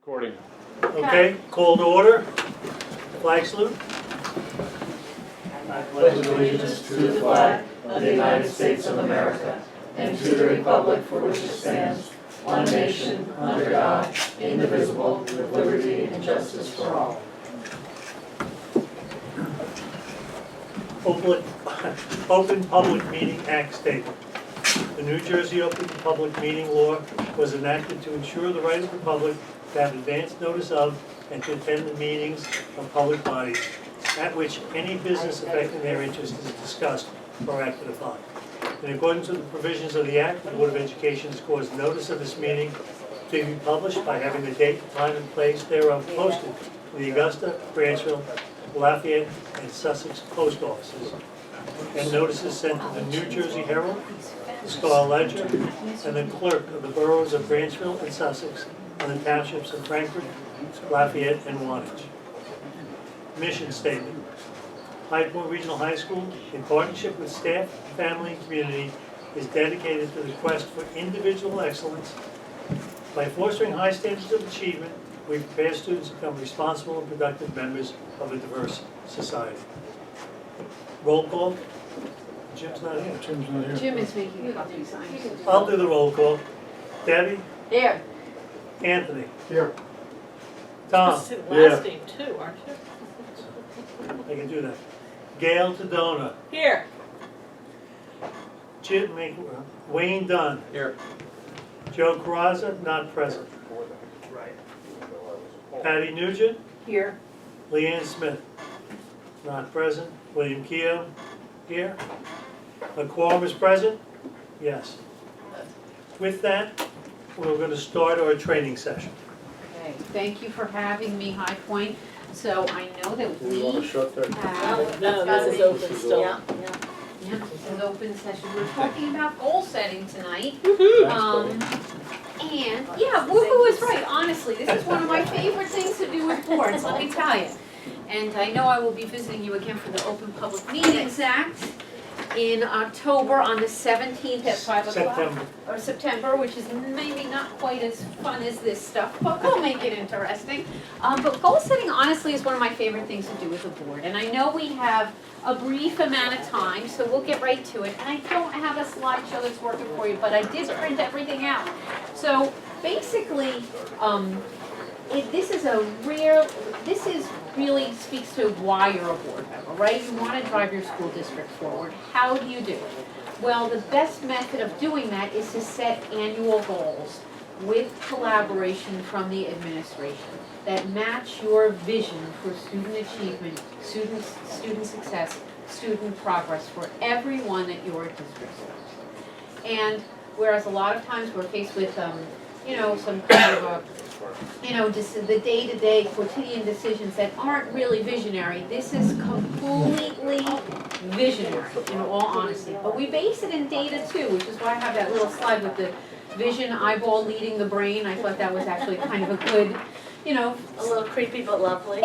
Recording. Okay, call to order. Flag salute. I pledge allegiance to the flag of the United States of America and to the republic for which it stands, one nation, under God, indivisible, with liberty and justice for all. Open Public Meeting Act statement. The New Jersey Open Public Meeting Law was enacted to ensure the right of the public to have advance notice of and to attend the meetings of public bodies at which any business affecting their interest is discussed or acted upon. In accordance with the provisions of the Act, the Board of Education has caused notice of this meeting to be published by having the date, time, and place thereof posted in the Augusta, Branchville, Lafayette, and Sussex post offices, and notices sent to the New Jersey Herald, the Star Ledger, and the clerk of the boroughs of Branchville and Sussex, and the townships of Frankfort, Lafayette, and Wantage. Mission statement. High Point Regional High School, in partnership with staff, family, and community, is dedicated to the quest for individual excellence. By fostering high standards of achievement, we prepare students to become responsible and productive members of a diverse society. Roll call. Jim's not here. Jim's not here. Jim is making coffee signs. I'll do the roll call. Debbie? Here. Anthony? Here. Tom? Last name too, aren't you? I can do that. Gail Tadona? Here. Jim, Wayne Dunn? Here. Joe Carrazza, not present. Patty Nugent? Here. Leanne Smith? Not present. William Keough? Here. A quorum is present? Yes. With that, we're going to start our training session. Okay, thank you for having me, High Point. So I know that we shut that? have. No, this is open still. Yeah, this is open session. We're talking about goal setting tonight. And yeah, woohoo is right, honestly. This is one of my favorite things to do with boards, let me tell you. And I know I will be visiting you again for the Open Public Meetings Act in October on the 17th at 5 o'clock. September. Or September, which is maybe not quite as fun as this stuff, but we'll make it interesting. But goal setting, honestly, is one of my favorite things to do with the board. And I know we have a brief amount of time, so we'll get right to it. And I don't have a slideshow that's working for you, but I did print everything out. So basically, this really speaks to why you're a board member, right? You want to drive your school district forward. How do you do it? Well, the best method of doing that is to set annual goals with collaboration from the administration that match your vision for student achievement, student success, student progress for everyone at your district serves. And whereas a lot of times we're faced with, some kind of the day-to-day quotidian decisions that aren't really visionary, this is completely visionary, in all honesty. But we base it in data too, which is why I have that little slide with the vision eyeball leading the brain. I thought that was actually kind of a good, A little creepy but lovely. I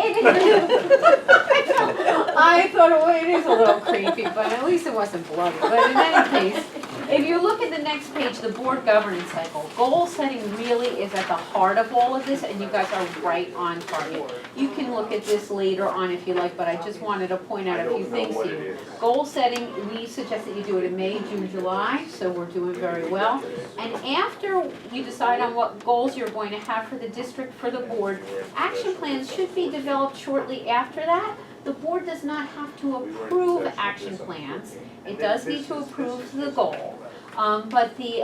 thought it is a little creepy, but at least it wasn't bloody. But in any case, if you look at the next page, the board governance cycle, goal setting really is at the heart of all of this, and you guys are right on target. You can look at this later on if you like, but I just wanted to point out a few things here. Goal setting, we suggest that you do it in May, June, July, so we're doing very well. And after you decide on what goals you're going to have for the district, for the board, action plans should be developed shortly after that. The board does not have to approve action plans. It does need to approve the goal. But the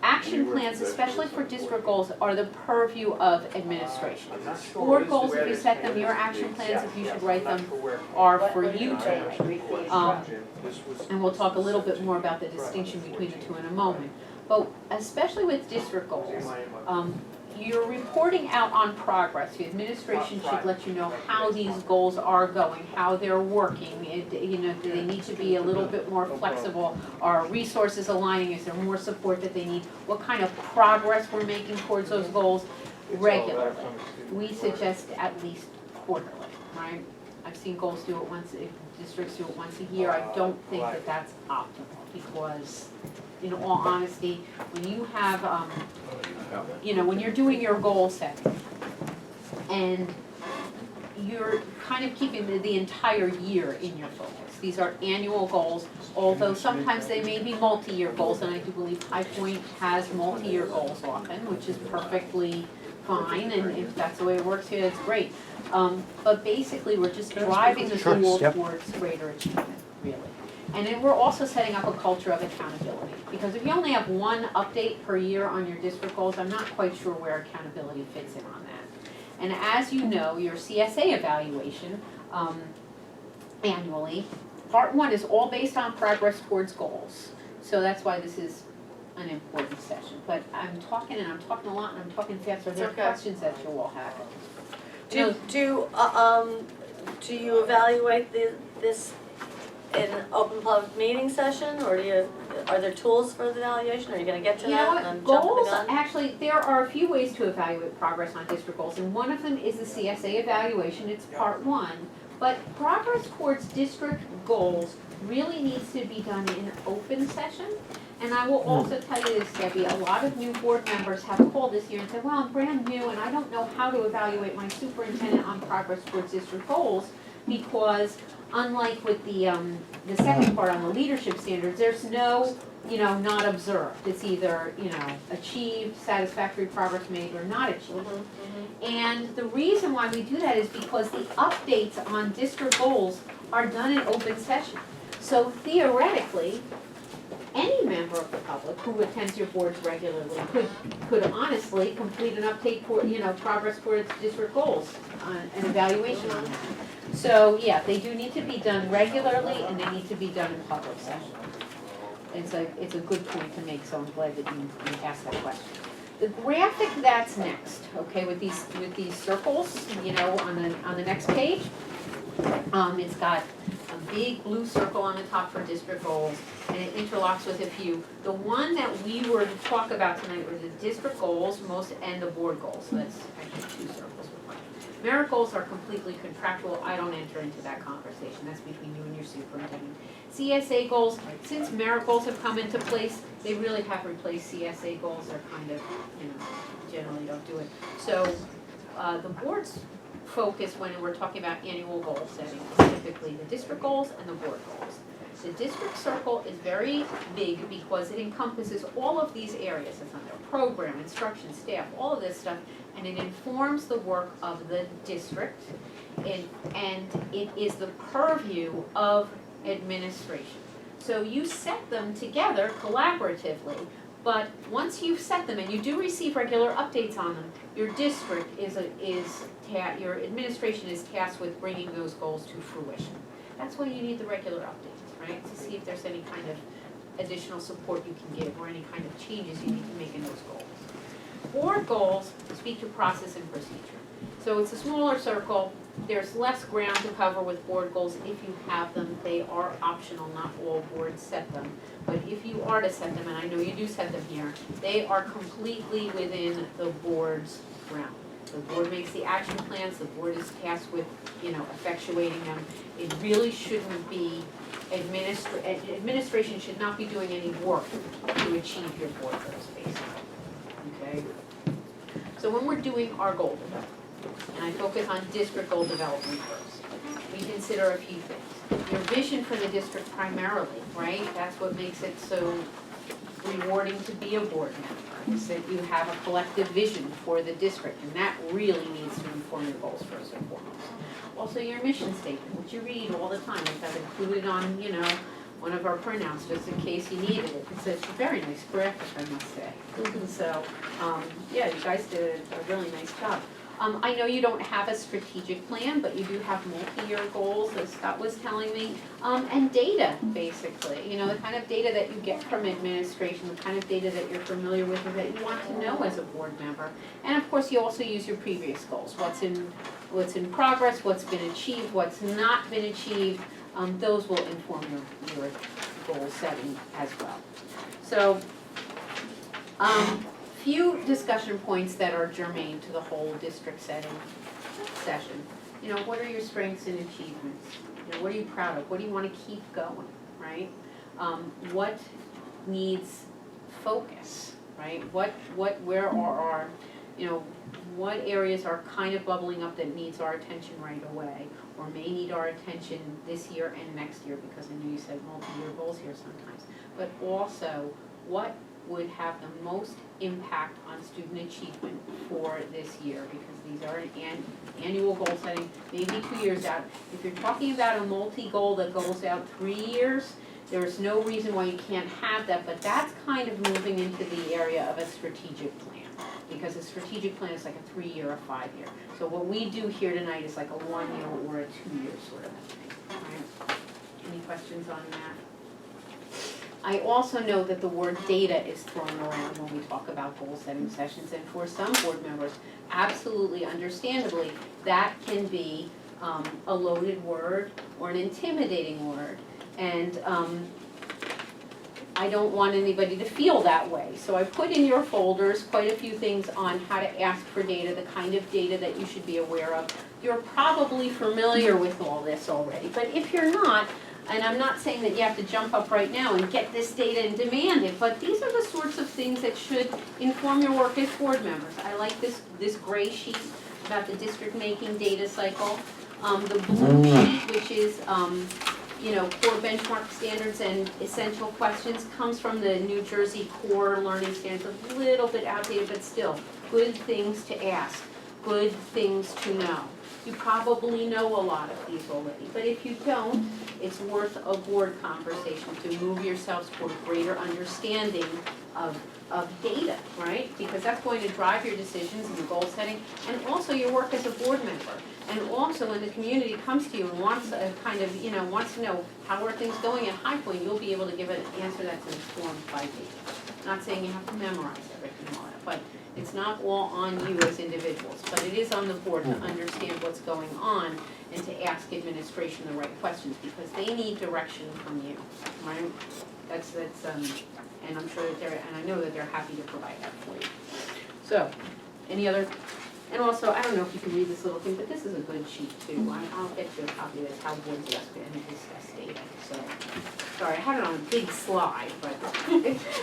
action plans, especially for district goals, are the purview of administration. Board goals, if you set them, your action plans, if you should write them, are for you to write. And we'll talk a little bit more about the distinction between the two in a moment. But especially with district goals, you're reporting out on progress. The administration should let you know how these goals are going, how they're working. Do they need to be a little bit more flexible? Are resources aligning? Is there more support that they need? What kind of progress we're making towards those goals regularly? We suggest at least quarterly, right? I've seen goals do it once, districts do it once a year. I don't think that that's optimal because, in all honesty, when you have, when you're doing your goal setting, And you're kind of keeping the entire year in your focus. These are annual goals, although sometimes they may be multi-year goals, and I do believe High Point has multi-year goals often, which is perfectly fine, and if that's the way it works here, it's great. But basically, we're just driving the school towards greater achievement, really. And then we're also setting up a culture of accountability, because if you only have one update per year on your district goals, I'm not quite sure where accountability fits in on that. And as you know, your CSA evaluation annually, part one is all based on progress towards goals. So that's why this is an important session. But I'm talking a lot, and I'm talking fast, so there are questions that you all have. Do you evaluate this in an open public meeting session, or are there tools for the evaluation? Are you gonna get to You know that? what, goals, actually, there are a few ways to evaluate progress on district goals, and one of them is the CSA evaluation, it's part one. But progress towards district goals really needs to be done in open session. And I will also tell you this, Debbie, a lot of new board members have called this year and said, well, I'm brand new and I don't know how to evaluate my superintendent on progress towards district goals, because unlike with the second part on the leadership standards, there's no, not observed. It's either, achieved, satisfactory progress made, or not achieved. And the reason why we do that is because the updates on district goals are done in open session. So theoretically, any member of the public who attends your boards regularly could honestly complete an update for, progress towards district goals, an evaluation on that. So, yeah, they do need to be done regularly, and they need to be done in public session. It's a good point to make, so I'm glad that you asked that question. The graphic that's next, okay, with these circles, on the next page, it's got a big blue circle on the top for district goals, and it interlocks with a few. The one that we were to talk about tonight were the district goals, and the board goals. So that's actually two circles. Merit goals are completely contractual. I don't enter into that conversation. That's between you and your superintendent. CSA goals, since merit goals have come into place, they really have replaced CSA goals. They're kind of, generally don't do it. So the board's focus when we're talking about annual goal setting is typically the district goals and the board goals. The district circle is very big because it encompasses all of these areas. It's under program, instruction, staff, all of this stuff, and it informs the work of the district, and it is the purview of administration. So you set them together collaboratively, but once you've set them and you do receive regular updates on them, your district your administration is tasked with bringing those goals to fruition. That's why you need the regular updates, right? To see if there's any kind of additional support you can give or any kind of changes you need to make in those goals. Board goals speak to process and procedure. So it's a smaller circle. There's less ground to cover with board goals if you have them. They are optional, not all boards set them. But if you are to set them, and I know you do set them here, they are completely within the board's realm. The board makes the action plans, the board is tasked with, effectuating them. It really shouldn't be, administration should not be doing any work to achieve your board goals, basically, okay? So when we're doing our goal development, and I focus on district goal development first, we consider a few things. Your vision for the district primarily, right? That's what makes it so rewarding to be a board member, is that you have a collective vision for the district, and that really needs to inform your goals first and foremost. Also your mission statement, which you read all the time, which I've included on, one of our printouts, just in case you needed it. It's a very nice graphic, I must say. So, yeah, you guys did a really nice job. I know you don't have a strategic plan, but you do have multi-year goals, as Scott was telling me, and data, basically. The kind of data that you get from administration, the kind of data that you're familiar with and that you want to know as a board member. And of course, you also use your previous goals. What's in progress, what's been achieved, what's not been achieved. Those will inform your goal setting as well. So, few discussion points that are germane to the whole district setting session. What are your strengths and achievements? What are you proud of? What do you want to keep going, right? What needs focus, right? Where are our what areas are kind of bubbling up that needs our attention right away, or may need our attention this year and next year, because I know you said multi-year goals here sometimes. But also, what would have the most impact on student achievement for this year, because these are annual goal setting, maybe 2 years out. If you're talking about a multi-goal that goes out 3 years, there's no reason why you can't have that, but that's kind of moving into the area of a strategic plan. Because a strategic plan is like a 3-year or 5-year. So what we do here tonight is like a 1-year or a 2-year sort of a thing, right? Any questions on that? I also know that the word data is thrown around when we talk about goal setting sessions, and for some board members, absolutely understandably, that can be a loaded word or an intimidating word. And I don't want anybody to feel that way. So I put in your folders quite a few things on how to ask for data, the kind of data that you should be aware of. You're probably familiar with all this already, but if you're not, and I'm not saying that you have to jump up right now and get this data and demand it, but these are the sorts of things that should inform your work as board members. I like this gray sheet about the district making data cycle. The blue sheet, which is core benchmark standards and essential questions, comes from the New Jersey core learning standards, a little bit outdated, but still, good things to ask, good things to know. You probably know a lot of these already, but if you don't, it's worth a board conversation to move yourselves toward greater understanding of data, right? Because that's going to drive your decisions and your goal setting, and also your work as a board member. And also when the community comes to you and wants a kind of, wants to know how are things going at High Point, you'll be able to give an answer that's informed by data. Not saying you have to memorize everything and all that, but it's not all on you as individuals, but it is on the board to understand what's going on and to ask administration the right questions, because they need direction from you, right? That's and I'm sure that and I know that they're happy to provide that for you. So, any other, and also, I don't know if you can read this little thing, but this is a good sheet too. I'll get you a copy of this, how boards ask and discuss data, so. Sorry, I had it on a big slide, but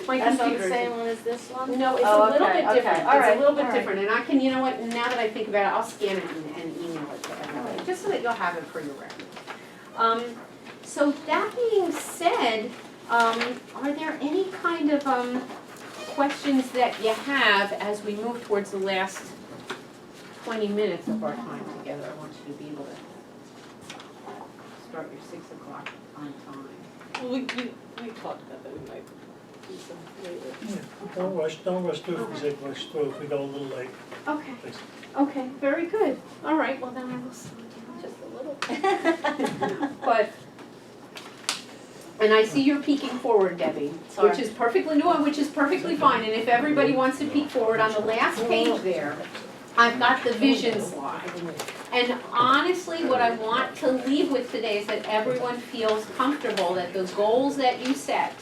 my That's not the computer's. same one as this one? No, it's Oh, a little okay, bit different, okay, all it's right, a little bit all right. different, and I can, you know what, now that I think about it, I'll scan it and email it to everybody, just so that you'll have it for your record. So that being said, are there any kind of questions that you have as we move towards the last 20 minutes of our time together? I want you to be able to start your 6 o'clock on time. Well, we talked about that, we might do some later. Yeah, don't rush through if we say rush through, if we go a little late. Okay, Please. okay, very good. All right, well then I will slow down just a little. But, and I see you're peeking forward, Debbie, Sorry. which is perfectly new and which is perfectly fine. And if everybody wants to peek forward, on the last page there, I've got the vision slide. And honestly, what I want to leave with today is that everyone feels comfortable that the goals that you set,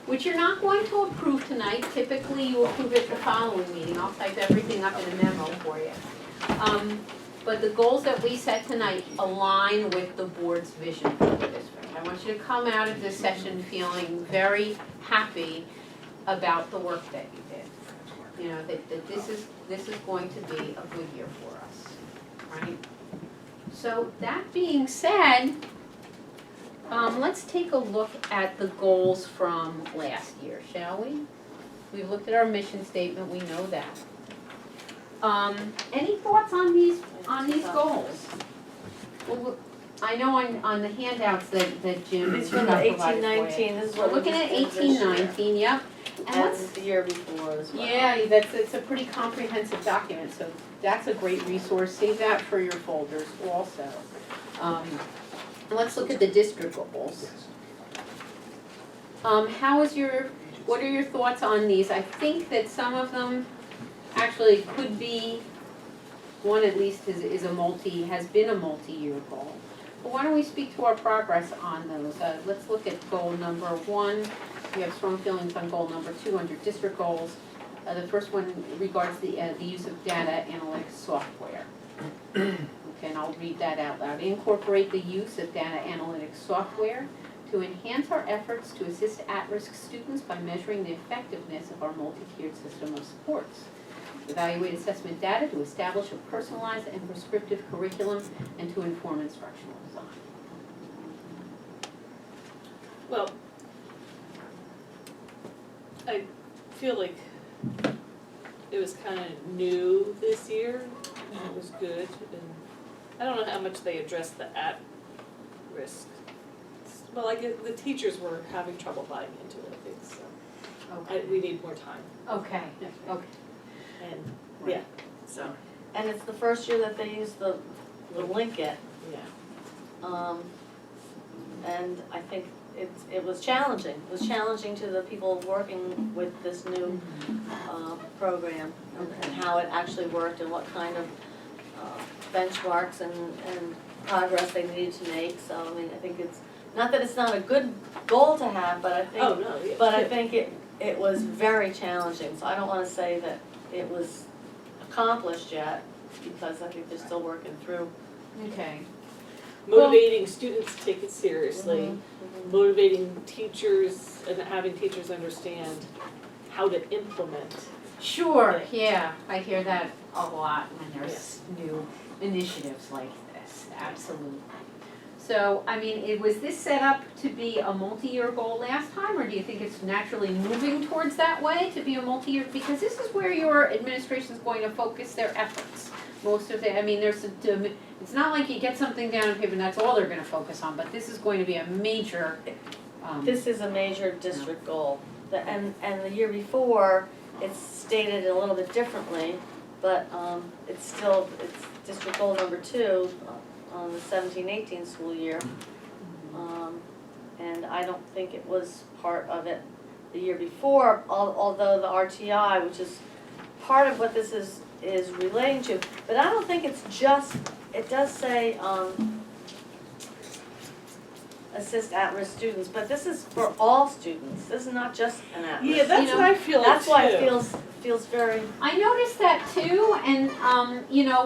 which you're not going to approve tonight, typically you approve it the following meeting, I'll type everything up in a memo for you. But the goals that we set tonight align with the board's vision for the district. I want you to come out of this session feeling very happy about the work that you did. You know, that this is going to be a good year for us, right? So that being said, let's take a look at the goals from last year, shall we? We've looked at our mission statement, we know that. Any thoughts on these goals? Well, I know on the handouts that Jim These got were the provided 18, for you. 19, this is We're what we looking at just did 18, this year. 19, yep. And And let's, the year before as well. yeah, it's a pretty comprehensive document, so that's a great resource. Save that for your folders also. And let's look at the district goals. What are your thoughts on these? I think that some of them actually could be, one at least has been a multi-year goal. But why don't we speak to our progress on those? Let's look at goal number 1. We have strong feelings on goal number 2 under district goals. The first one regards the use of data analytics software. Okay, and I'll read that out loud. Incorporate the use of data analytics software to enhance our efforts to assist at-risk students by measuring the effectiveness of our multi-tiered system of supports. Evaluate assessment data to establish a personalized and prescriptive curriculum and to inform instructional design. Well, I feel like it was kind of new this year, and it was good, and I don't know how much they addressed the at-risk. Well, I guess the teachers were having trouble buying into it, I think, so we need more time, Okay, okay. and, Right. yeah, so, And it's the first year that they used the link it. yeah. And I think it was challenging. It was challenging to the people working with this new program and how it actually worked and what kind of benchmarks and progress they needed to make. So, I mean, I think it's, not that it's not a good goal to have, but I think, Oh, no, yeah. but I think it was very challenging. So I don't wanna say that it was accomplished yet, because I think they're still working through. Okay. Motivating students to take it seriously, Mhm. motivating teachers and having teachers understand how to implement. Sure, yeah, I hear that a lot when there's new initiatives like this, absolutely. So, I mean, was this set up to be a multi-year goal last time, or do you think it's naturally moving towards that way to be a multi-year? Because this is where your administration is going to focus their efforts. Most of it, I mean, it's not like you get something down on paper and that's all they're gonna focus on, but this is going to be a major, This is a major district goal. And the year before, it's stated a little bit differently, but it's district goal number 2 on the 17-18 school year. And I don't think it was part of it the year before, although the RTI, which is part of what this is relating to. But I don't think it's just, it does say assist at-risk students, but this is for all students. This is not just an at-risk. Yeah, that's You know, what I feel like too. That's why it feels very, I noticed that too, and,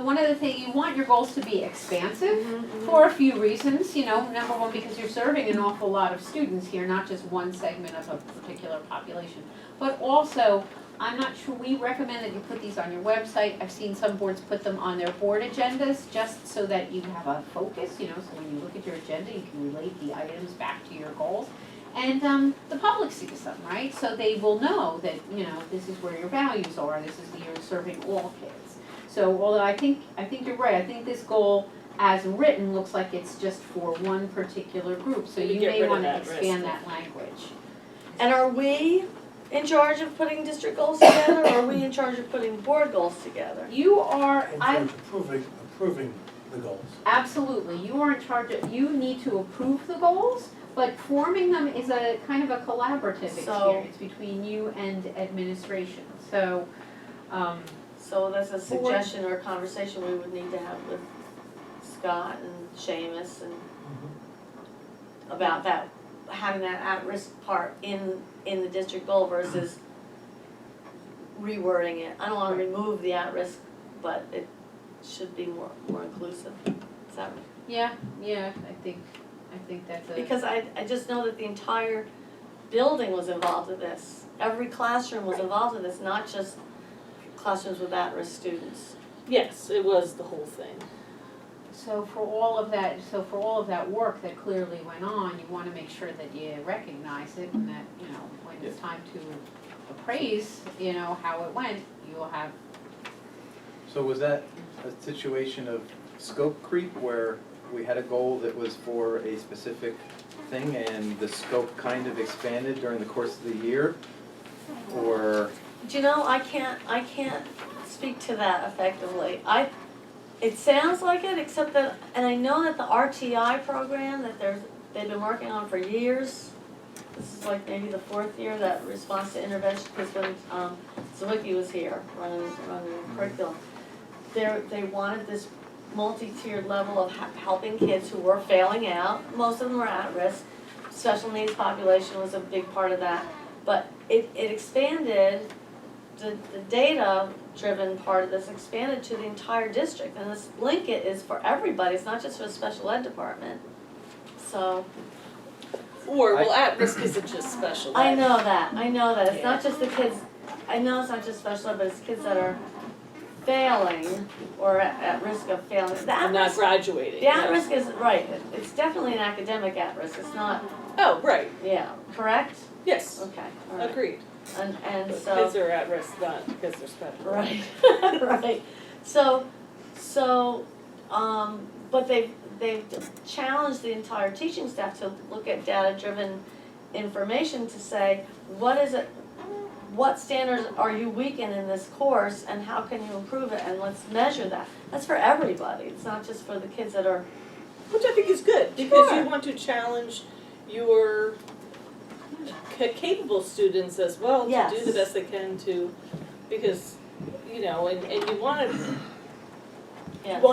one of the things, you want your goals to be expansive for a few reasons, number one, because you're serving an awful lot of students here, not just one segment of a particular population. But also, I'm not sure, we recommend that you put these on your website. I've seen some boards put them on their board agendas, just so that you have a focus, so when you look at your agenda, you can relate the items back to your goals. And the public sees them, right? So they will know that, this is where your values are, this is you're serving all kids. So although I think you're right, I think this goal as written looks like it's just for one particular group. So Maybe you get may rid of want to that risk. expand that language. and are we in charge of putting district goals together, or are we in charge of putting board goals together? You are, In terms of approving the goals. absolutely, you are in charge of, you need to approve the goals, but forming them is a kind of a collaborative So- experience between you and administration. So, So that's a suggestion or a conversation we would need to have with Scott and Seamus and about that, having that at-risk part in the district goal versus rewording it. I don't wanna remove the at-risk, but it should be more inclusive. Is that right? yeah, I think that's a. Because I just know that the entire building was involved in this. Every classroom was involved in this, not just classrooms with at-risk students. Yes, it was the whole thing. So for all of that work that clearly went on, you wanna make sure that you recognize it and that, when it's time to appraise, how it went, you'll have. So was that a situation of scope creep where we had a goal that was for a specific thing and the scope kind of expanded during the course of the year? Or, Do you know, I can't speak to that effectively. It sounds like it, except that, and I know that the RTI program that they've been working on for years, this is like maybe the 4th year, that response to intervention, because when Zwicky was here running the curriculum, they wanted this multi-tiered level of helping kids who were failing out. Most of them were at risk. Special needs population was a big part of that. But it expanded, the data-driven part of this expanded to the entire district. And this link it is for everybody, it's not just for the special ed department. So, Well, at-risk isn't just special ed. I know that, it's not just the kids, I know it's not just special ed, but it's kids that are failing or at risk of failing. The I'm not at-risk, graduating. the at-risk is, right, it's definitely an academic at-risk, it's not, Oh, right, yeah, correct? yes, Okay, all right. agreed. And But so. kids are at risk not because they're special. Right, right. So, but they've challenged the entire teaching staff to look at data-driven information to say, what standards are you weak in this course and how can you improve it, and let's measure that. That's for everybody, it's not just for the kids that are, Which I think is good, because Sure. you want to challenge your capable students as well to Yes. do the best they can to, because, you know, and you wanna, yes.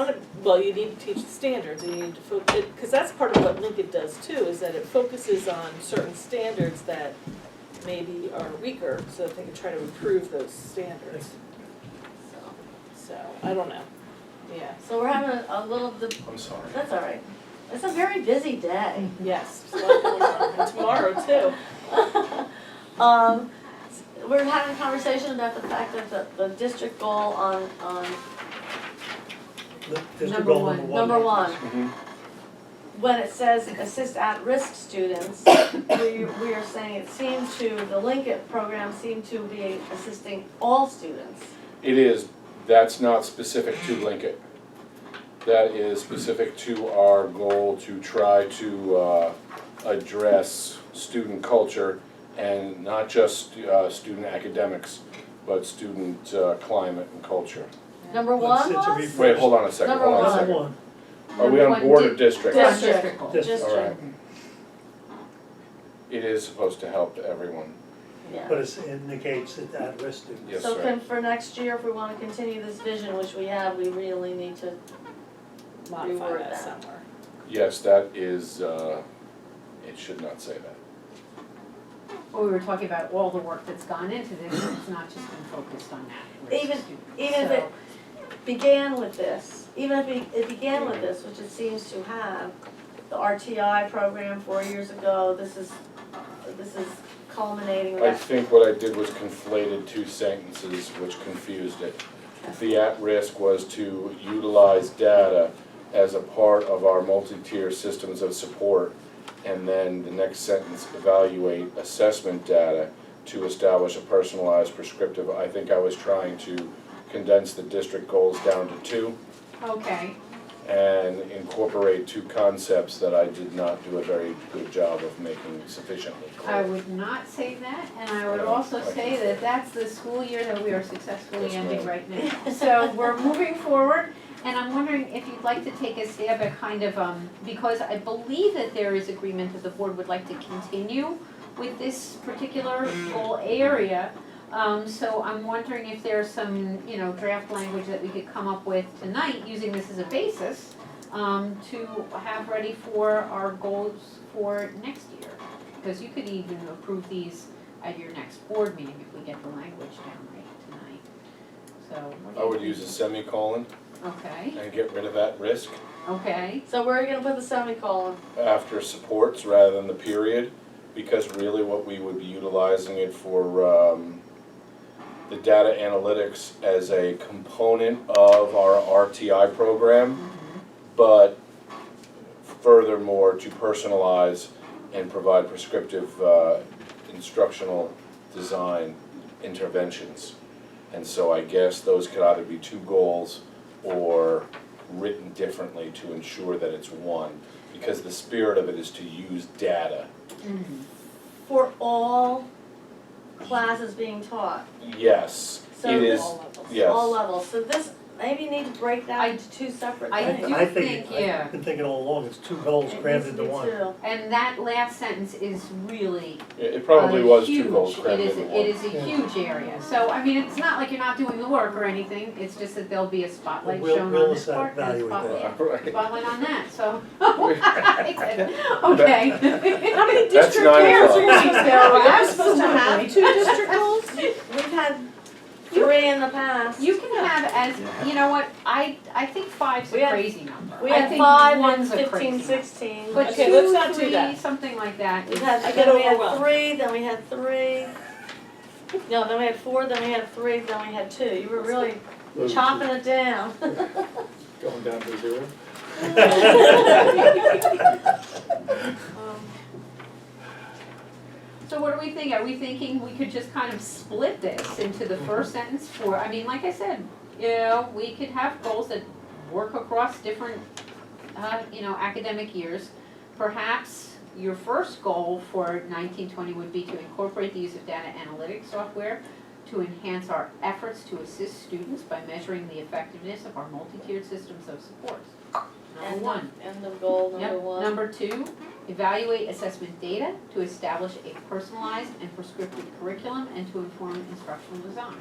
well, you need to teach the standards, and you need to focus, because that's part of what Lincoln does too, is that it focuses on certain standards that maybe are weaker, so that they can try to improve those standards. So, I don't know, yeah. So we're having a little, I'm sorry. that's all right. It's a very busy day. Yes, there's a lot going on, and tomorrow too. We're having a conversation about the fact that the district goal on District goal number one, Mhm. when it says assist at-risk students, we are saying it seems to, the Linkit program seemed to be assisting all students. It is, that's not specific to Lincoln. That is specific to our goal to try to address student culture and not just student academics, but student climate and culture. Number Let's one sit to was? refresh. Wait, hold on a second, Number hold on a one. second. Number one. Are we Number on one, board or district? District. goal. District. All right. It is supposed to help everyone, Yeah. But it indicates that at-risk students. yes, So sir. for next year, if we wanna continue this vision, which we have, we really need to, Modify Reword that that. somewhere. Yes, that is, it should not say that. Well, we were talking about all the work that's gone into this, and it's not just been focused on that. Even if it began with this, even if it began with this, which it seems to have, the RTI program 4 years ago, this is culminating with I that. think what I did was conflated two sentences, which confused it. The at-risk was to utilize data as a part of our multi-tier systems of support, and then the next sentence, evaluate assessment data to establish a personalized prescriptive. I think I was trying to condense the district goals down to two Okay, and incorporate two concepts that I did not do a very good job of making sufficiently I clear. would not say that, and I would No, also I say can- that that's the school year that we are successfully Yes, ending ma'am. right now. So we're moving forward, and I'm wondering if you'd like to take a stab at kind of, because I believe that there is agreement that the board would like to continue with this particular goal area. So I'm wondering if there's some, draft language that we could come up with tonight, using this as a basis, to have ready for our goals for next year. Because you could even approve these at your next board meeting if we get the language down right tonight. So what do I you would think? use a semicolon Okay, and get rid of that risk okay, So where are you gonna put the semicolon? after supports rather than the period, because really what we would be utilizing it for, the data analytics as a component of our RTI program, but furthermore to personalize and provide prescriptive instructional design interventions. And so I guess those could either be two goals or written differently to ensure that it's one, because the spirit of it is to use data. For all classes being taught, Yes, So it this- is, All levels. yes. all levels, so this, maybe you need to break that I- into two separate I things. do think, yeah. I've been thinking all along, it's two goals It crammed needs to into be one. two. And that last sentence is really It probably was two goals huge. crammed It is, into it one. is a Yeah. huge area. So, I mean, it's not like you're not doing the work or anything, it's just that there'll be a spotlight We'll- shown we'll on this part and a evaluate that. spotlight, spotlight on that, so. Okay. How many That's district 9 goals o'clock. are we supposed to have? Absolutely. Two district goals? We've had 3 in the past. You can have as, you know what, I think five's We a had- crazy number. We I had think 5 and one's a 15, crazy number. 16. But Okay, let's two, not do three, that. something like that. We've is- had, I then get we had overwhelmed. 3, then we had 3. No, then we had 4, then we had 3, then we had 2. You were really, chopping it down. Going down to 0. So what do we think? Are we thinking we could just kind of split this into the first sentence for, I mean, like I said, you know, we could have goals that work across different, academic years. Perhaps your first goal for 1920 would be to incorporate the use of data analytics software to enhance our efforts to assist students by measuring the effectiveness of our multi-tiered systems of supports. Number one. End of goal number Yep. one. Number two, evaluate assessment data to establish a personalized and prescriptive curriculum and to inform instructional design.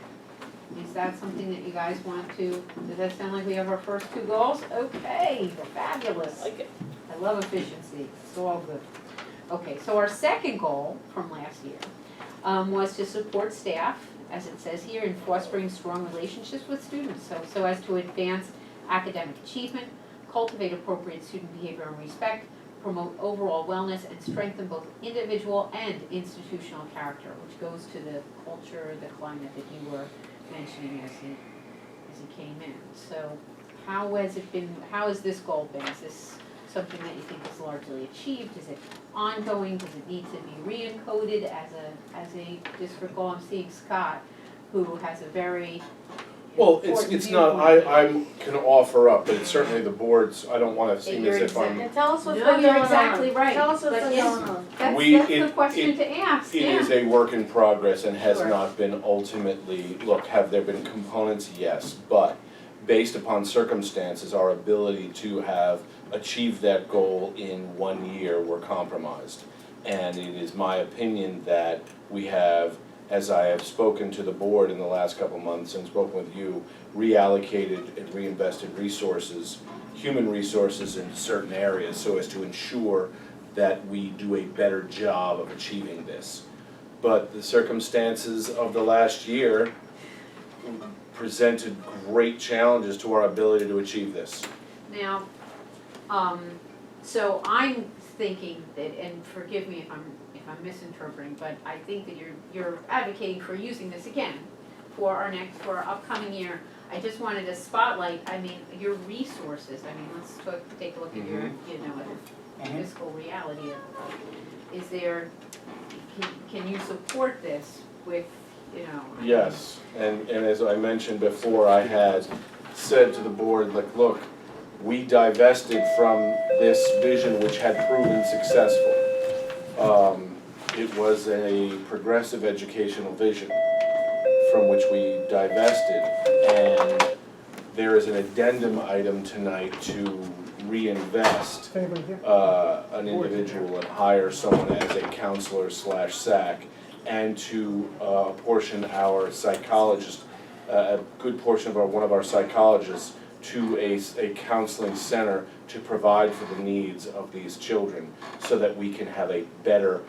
Is that something that you guys want to, does that sound like we have our first two goals? Okay, fabulous. Like it. I love efficiency, it's all good. Okay, so our second goal from last year was to support staff, as it says here, in fostering strong relationships with students, so as to advance academic achievement, cultivate appropriate student behavior and respect, promote overall wellness, and strengthen both individual and institutional character, which goes to the culture, the climate that you were mentioning as he came in. So how has this goal been? Is this something that you think is largely achieved? Is it ongoing? Does it need to be re-encoded as a district goal? I'm seeing Scott, who has a very Well, important it's not, viewpoint. I can offer up, but it's certainly the board's, I don't wanna seem as if I'm. And tell us what's No, been you're going on. exactly right, Tell us what's but been it's- going on. That's the It question to ask, yeah. is a work in progress and has Sure. not been ultimately, look, have there been components? Yes, but based upon circumstances, our ability to have achieved that goal in 1 year were compromised. And it is my opinion that we have, as I have spoken to the board in the last couple of months and spoken with you, reallocated and reinvested resources, human resources in certain areas so as to ensure that we do a better job of achieving this. But the circumstances of the last year presented great challenges to our ability to achieve this. Now, so I'm thinking that, and forgive me if I'm misinterpreting, but I think that you're advocating for using this again for our upcoming year. I just wanted to spotlight, I mean, your resources. I mean, let's take a look at your, the fiscal reality of, is there, can you support this with, Yes, and as I mentioned before, I had said to the board, like, look, we divested from this vision which had proven successful. It was a progressive educational vision from which we divested, and there is an addendum item tonight to reinvest an individual and hire someone as a counselor / SAC, and to apportion our psychologist, a good portion of one of our psychologists to a counseling center to provide for the needs of these children so that we can have a better,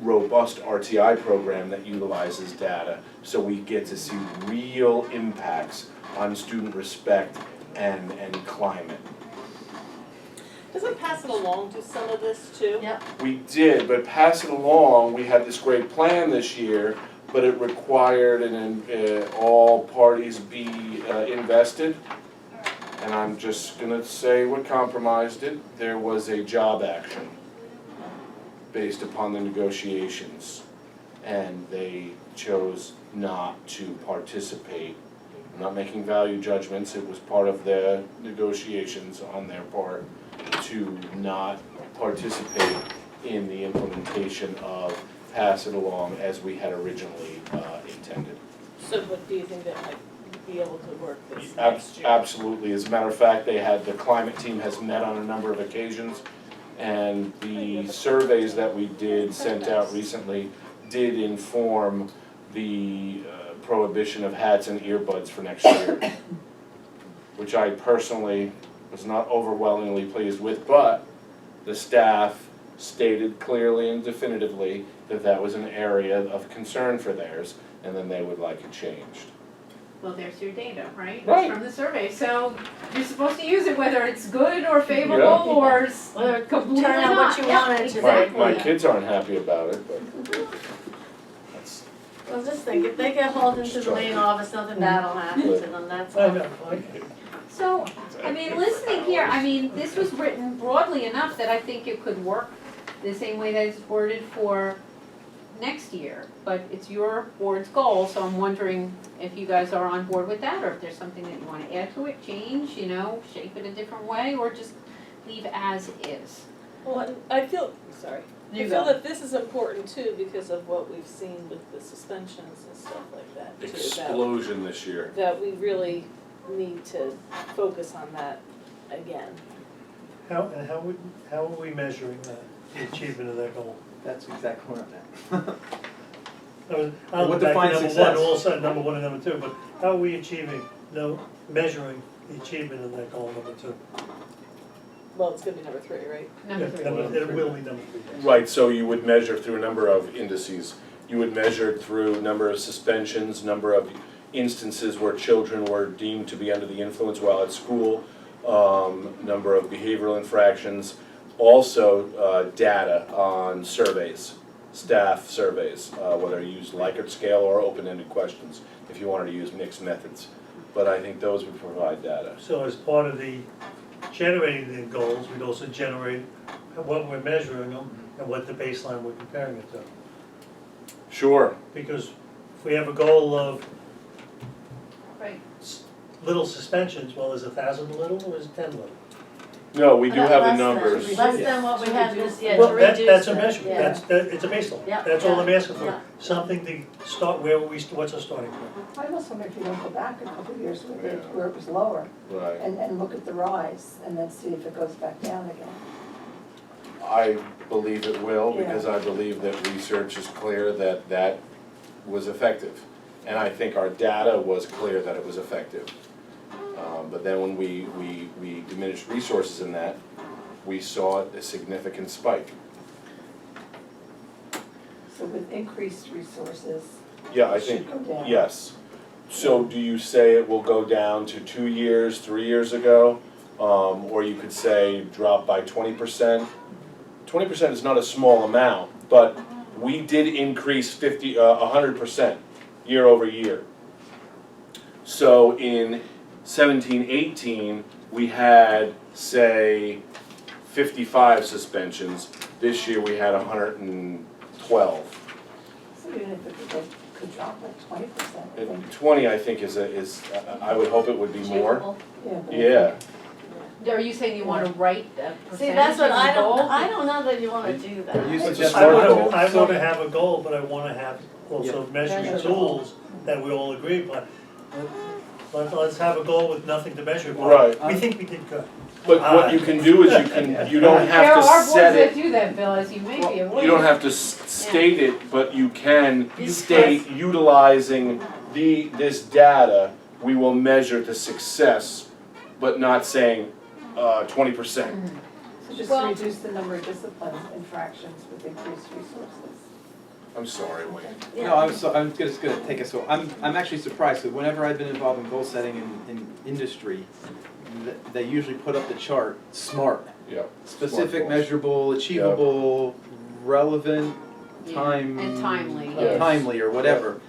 robust RTI program that utilizes data so we get to see real impacts on student respect and climate. Doesn't pass it along to some of this too? Yep. We did, but pass it along, we had this great plan this year, but it required all parties be invested. And I'm just gonna say what compromised it. There was a job action based upon the negotiations, and they chose not to participate. I'm not making value judgments, it was part of the negotiations on their part to not participate in the implementation of pass it along as we had originally intended. So, but do you think that might be able to work this next year? Absolutely, as a matter of fact, the climate team has met on a number of occasions, and the surveys that we sent out recently did inform the prohibition of hats and earbuds for next year, which I personally was not overwhelmingly pleased with, but the staff stated clearly and definitively that that was an area of concern for theirs, and then they would like it changed. well, there's your data, right? Right. From the survey, so you're supposed to use it whether it's good or favorable Yeah. or Whether it completely turn out what not. you Yeah, want it to be. My exactly. kids aren't happy about it, but Well, just think, if they get hauled into the main office, nothing bad will happen to them, that's I all. know, okay. So, I mean, listening here, I mean, this was written broadly enough that I think it could work the same way that it's worded for next year. But it's your board's goal, so I'm wondering if you guys are on board with that, or if there's something that you wanna add to it, change, you know, shape it a different way, or just leave as is. Well, I feel, sorry, I You feel go. that this is important too because of what we've seen with the suspensions and stuff like that too. Explosion this year. That we really need to focus on that again. How are we measuring that, the achievement of that goal? That's exactly where I'm at. I'll What go back defines to success? also number one and number two, but how are we measuring the achievement of that goal, number two? Well, it's gonna be number 3, right? Number Yeah, three. It will be number three. Right, so you would measure through a number of indices. You would measure through number of suspensions, number of instances where children were deemed to be under the influence while at school, number of behavioral infractions, also data on surveys, staff surveys, whether you use Likert scale or open-ended questions, if you wanted to use mixed methods. But I think those would provide data. So as part of the generating the goals, we'd also generate what we're measuring them and what the baseline we're comparing it to. Sure, Because if we have a goal of Right. little suspensions, well, is 1,000 little or is 10 little? no, we do have the Less than- numbers. Less than what we had this year, to Well, reduce that's a it, measurement, yeah. it's a baseline, Yeah, that's all I'm yeah, asking for. yeah. Something to start, what's our starting point? I almost wonder if you don't go back a couple of years where Yeah. where it was lower Right. and look at the rise and then see if it goes back down again. I believe it will, Yeah. because I believe that research is clear that that was effective. And I think our data was clear that it was effective. But then when we diminished resources in that, we saw a significant spike. So with increased resources, Yeah, I it think, should go down. yes. So do you say it will go down to 2 years, 3 years ago? Or you could say drop by 20%? 20% is not a small amount, but we did increase 100% year over year. So in 17-18, we had, say, 55 suspensions. This year we had 112. So even if it could drop like 20%, I think. And 20, I think, I would hope it would be more. Achievable. Yeah, but I Yeah. think- Are you saying you wanna write a percentage See, that's what as a I goal? don't know that you wanna do that. You It's suggest a smart goal. I So- wanna have a goal, but I wanna have also measuring Measurable. tools that we all agree upon. Let's have a goal with nothing to measure upon. Right. We think we did good. But what you can do is you don't have Carol, to our set boards that it, do that, Bill, as you may be aware. you don't have to state it, but you can You state utilizing this data, we will measure the success, but not saying 20%. So just Well- reduce the number of discipline infractions with increased resources. I'm sorry, Wayne. Yeah. No, I'm just gonna take us, so I'm actually surprised, because whenever I've been involved in goal setting in industry, they usually put up the chart, SMART, Yeah. specific, goals. measurable, achievable, relevant, Yeah, time. and timely, yes. Timely, or whatever.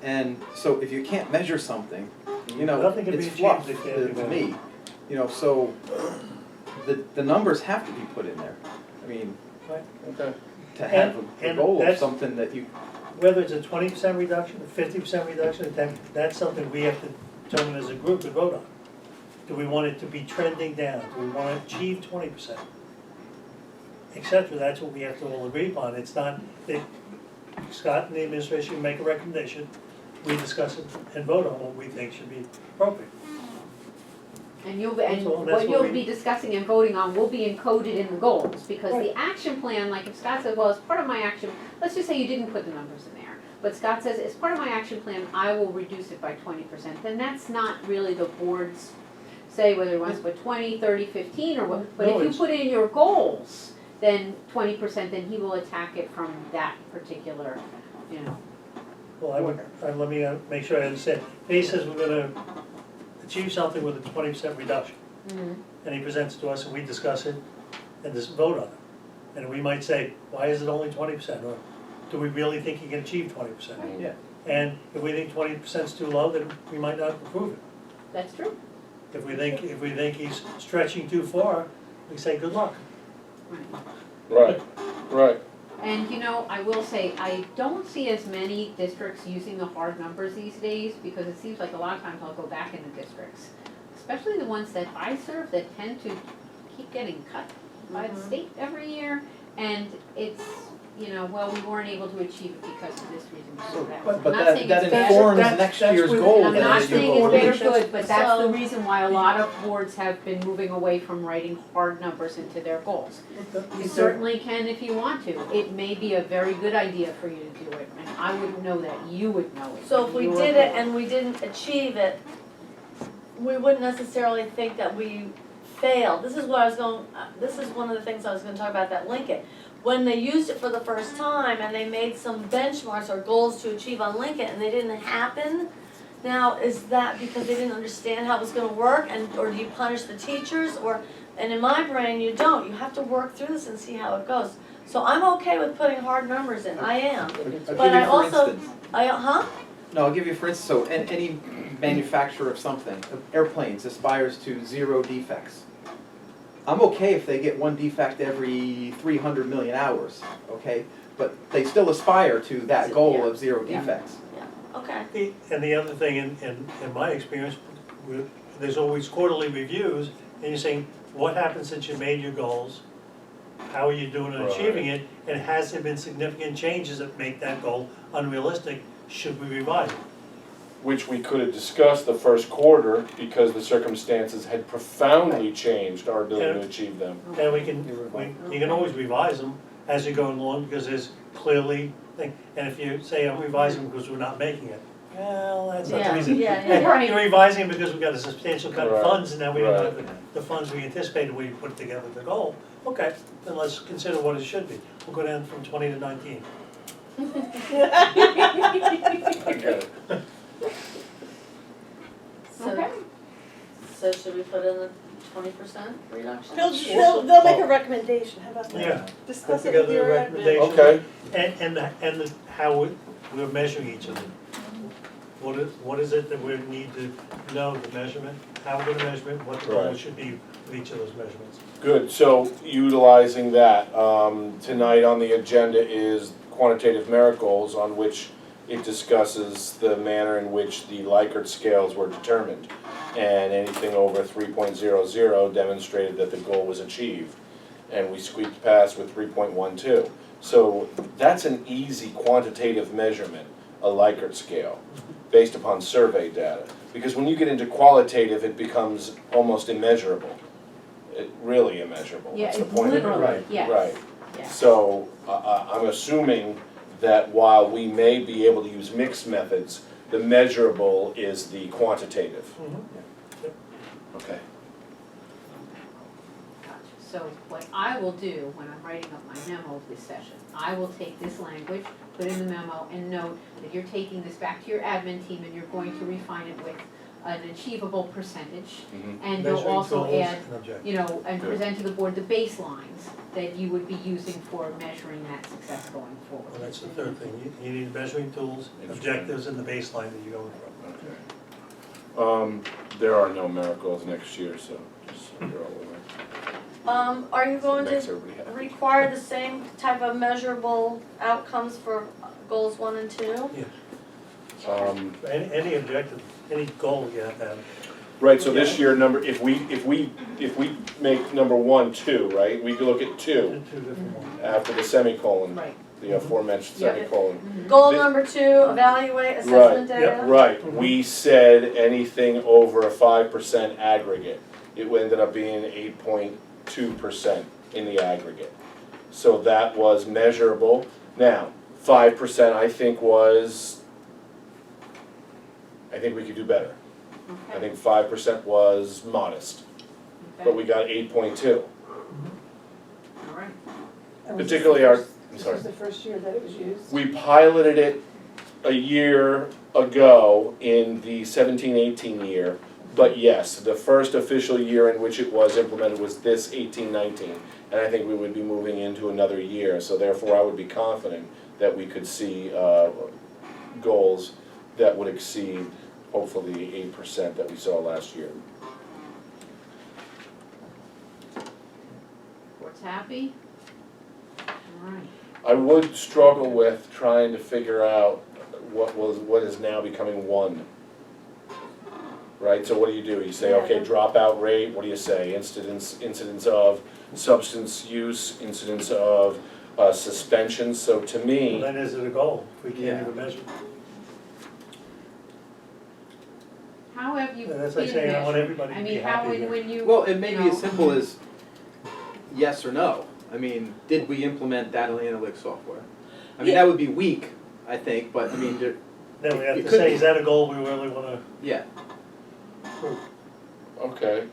And so if you can't measure something, you know, Nothing can be it's achieved fluff if it can't be to measured. me. You know, so the numbers have to be put in there. I mean, Okay. to have a And goal of that's- something that you, Whether it's a 20% reduction, a 50% reduction, that's something we have to determine as a group and vote on. Do we want it to be trending down? Do we want to achieve 20%? Et cetera, that's what we have to all agree upon. It's not that Scott and the administration make a recommendation, we discuss it and vote on what we think should be appropriate. And you'll, That's and all- that's what what you'll we- be discussing and voting on will be encoded in the goals, because Right. the action plan, like if Scott says, well, as part of my action, let's just say you didn't put the numbers in there, but Scott says, as part of my action plan, I will reduce it by 20%, then that's not really the board's say whether it wants to put 20, 30, 15, or what, but No, if you it's- put in your goals, then 20%, then he will attack it from that particular, you know. Well, let me make sure I understand. He says we're gonna achieve something with a 20% reduction. And he presents it to us and we discuss it and just vote on it. And we might say, why is it only 20%? Or do we really think he can achieve 20%? yeah. And if we think 20% is too low, then we might not approve it. That's true. If we think he's stretching too far, we say good luck. Right, right. And you know, I will say, I don't see as many districts using the hard numbers these days, because it seems like a lot of times I'll go back in the districts, especially the ones that I serve that tend to keep getting cut by the state every year, and it's, you know, well, we weren't able to achieve it because of this reason, because of that. But I'm not that, saying that it's bad. informs That's- next that's year's within- goal I'm then not as you saying go it's forward. better good, but that's the So- reason why a lot of boards have been moving away from writing hard numbers into their goals. You certainly can if you want to. It may be a very good idea for you to do it, and I wouldn't know that, you would know it. So if we You're did it board. and we didn't achieve it, we wouldn't necessarily think that we failed. This is what I was going, this is one of the things I was gonna talk about, that Lincoln. When they used it for the first time and they made some benchmarks or goals to achieve on Lincoln and they didn't happen, now is that because they didn't understand how it was gonna work, and, or do you punish the teachers, or, and in my brain, you don't. You have to work through this and see how it goes. So I'm okay with putting hard numbers in, I am. I'll give But I you for also- instance. No, I'll give you for instance, so any manufacturer of something, of airplanes aspires to 0 defects. I'm okay if they get 1 defect every 300 million hours, okay? But they still aspire to that goal of 0 Yeah. defects. Okay. And the other thing, in my experience, there's always quarterly reviews, and you're saying, what happened since you made your goals? How are you doing in achieving it? And has there been significant changes that make that goal unrealistic? Should we revise it? Which we could have discussed the first quarter because the circumstances had profoundly changed our ability to achieve them. And you can always revise them as you go along, because there's clearly, and if you say, I'm revising because we're not making it, well, that's not the Yeah, reason. yeah. Right. You're revising because we got a substantial cut of Right, funds, and now we don't have right. the funds we anticipated when we put together the goal. Okay, then let's consider what it should be. We'll go down from 20 to 19. I get it. Okay. So should we put in the 20% reduction? They'll make a recommendation, how about that? Yeah. Put Discuss it with together a your recommendation. Okay. And how we're measuring each of them. What is it that we need to know, the measurement, how we're gonna measure it, what the goal Right. should be with each of those measurements. Good, so utilizing that, tonight on the agenda is quantitative merit goals, on which it discusses the manner in which the Likert scales were determined. And anything over 3.00 demonstrated that the goal was achieved. And we squeaked past with 3.12. So that's an easy quantitative measurement, a Likert scale, based upon survey data. Because when you get into qualitative, it becomes almost immeasurable. Really immeasurable, Yeah, that's the point of it. literally, Right, yes. right. Yeah. So, I'm assuming that while we may be able to use mixed methods, the measurable is the quantitative. Okay. Gotcha. So what I will do when I'm writing up my memo of this session, I will take this language, put in the memo, and note that you're taking this back to your admin team and you're going to refine it with an achievable percentage. Mhm. And you'll Measuring also tools add, and objectives. you know, and Good. present to the board the baselines that you would be using for measuring that success going Well, forward. that's the third thing, you need measuring tools, objectives, and the baseline that you're going from. Okay. There are no merit goals next year, so just so you're all aware. Are you going Makes to everybody happy. require the same type of measurable outcomes for goals 1 and 2? Any objective, any goal you have to have. Right, so this year, if we make number 1, 2, right, we could look at 2 Two different ones. after the semicolon, Right. the aforementioned Yeah. semicolon. Goal Th- number 2, evaluate Right, assessment data? Right, we said anything over a 5% aggregate. It ended up being 8.2% in the aggregate. So that was measurable. Now, 5% I think we could do better. I Okay. think 5% was modest, but we got 8.2. All right. And was Particularly this the our- first- I'm This sorry. was the first year that it was used? We piloted it a year ago in the 17-18 year, but yes, the first official year in which it was implemented was this 18-19. And I think we would be moving into another year, so therefore I would be confident that we could see goals that would exceed hopefully the 8% that we saw last year. Board's happy? All right. I would struggle with trying to figure out what is now becoming one. Right, so what do? You say, okay, dropout rate, what do you say? Incidence of substance use, incidence of suspensions, so to Well, me, then is it a goal, if we Yeah. can't even measure? How have you been That's like saying I want measured? everybody I to be mean, how, happy here. when you. Well, it may you be know, as simple as yes or no. I mean, did we implement data analytics software? I mean, that would be weak, I think, but I mean, Then we have it to could say, be. is that a goal we really wanna yeah. approve? okay.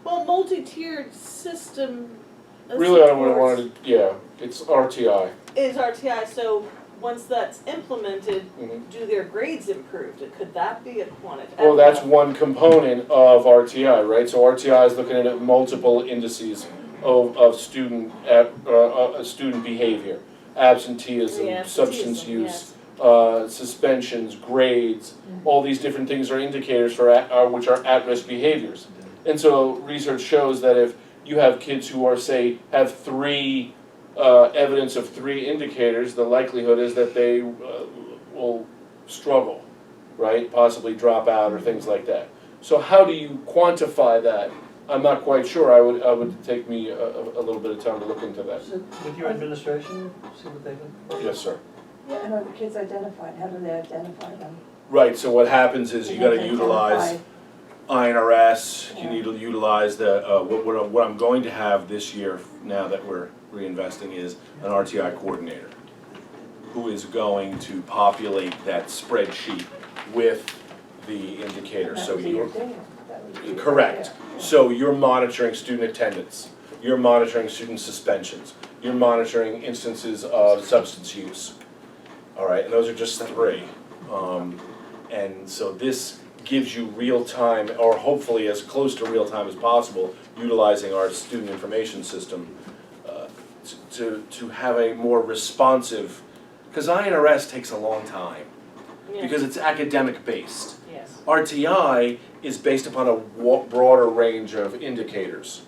Well, multi-tiered system of Really, I would supports want to, yeah, it's RTI. is RTI, so once that's implemented, Mhm. do their grades improve? Could that be a quantitative? Well, that's one component of RTI, right? So RTI is looking at multiple indices of student student behavior, absenteeism, Yeah, substance absenteeism, use, yes. suspensions, grades. All these different things are indicators for which are at-risk behaviors. And so research shows that if you have kids who are, say, have three evidence of three indicators, the likelihood is that they will struggle, right? Possibly drop out or things like that. So how do you quantify that? I'm not quite sure. I would take me a little bit of time to look into that. So with your administration, see what they can. Yes, sir. Yeah, and are the kids identified? How do they identify them? Right, so what happens is you They gotta have to utilize INRS, you need to utilize the, what I'm going to have this year, now that we're reinvesting, is an RTI coordinator who is going to populate that spreadsheet with the indicators, so That would be you're, your data. That would be your correct. data. So you're monitoring student attendance, you're monitoring student suspensions, you're monitoring instances of substance use. All right, and those are just three. And so this gives you real time, or hopefully as close to real time as possible, utilizing our student information system to have a more responsive, because INRS takes a long time, Yeah. because it's academic based. Yes. RTI is based upon a broader range of indicators.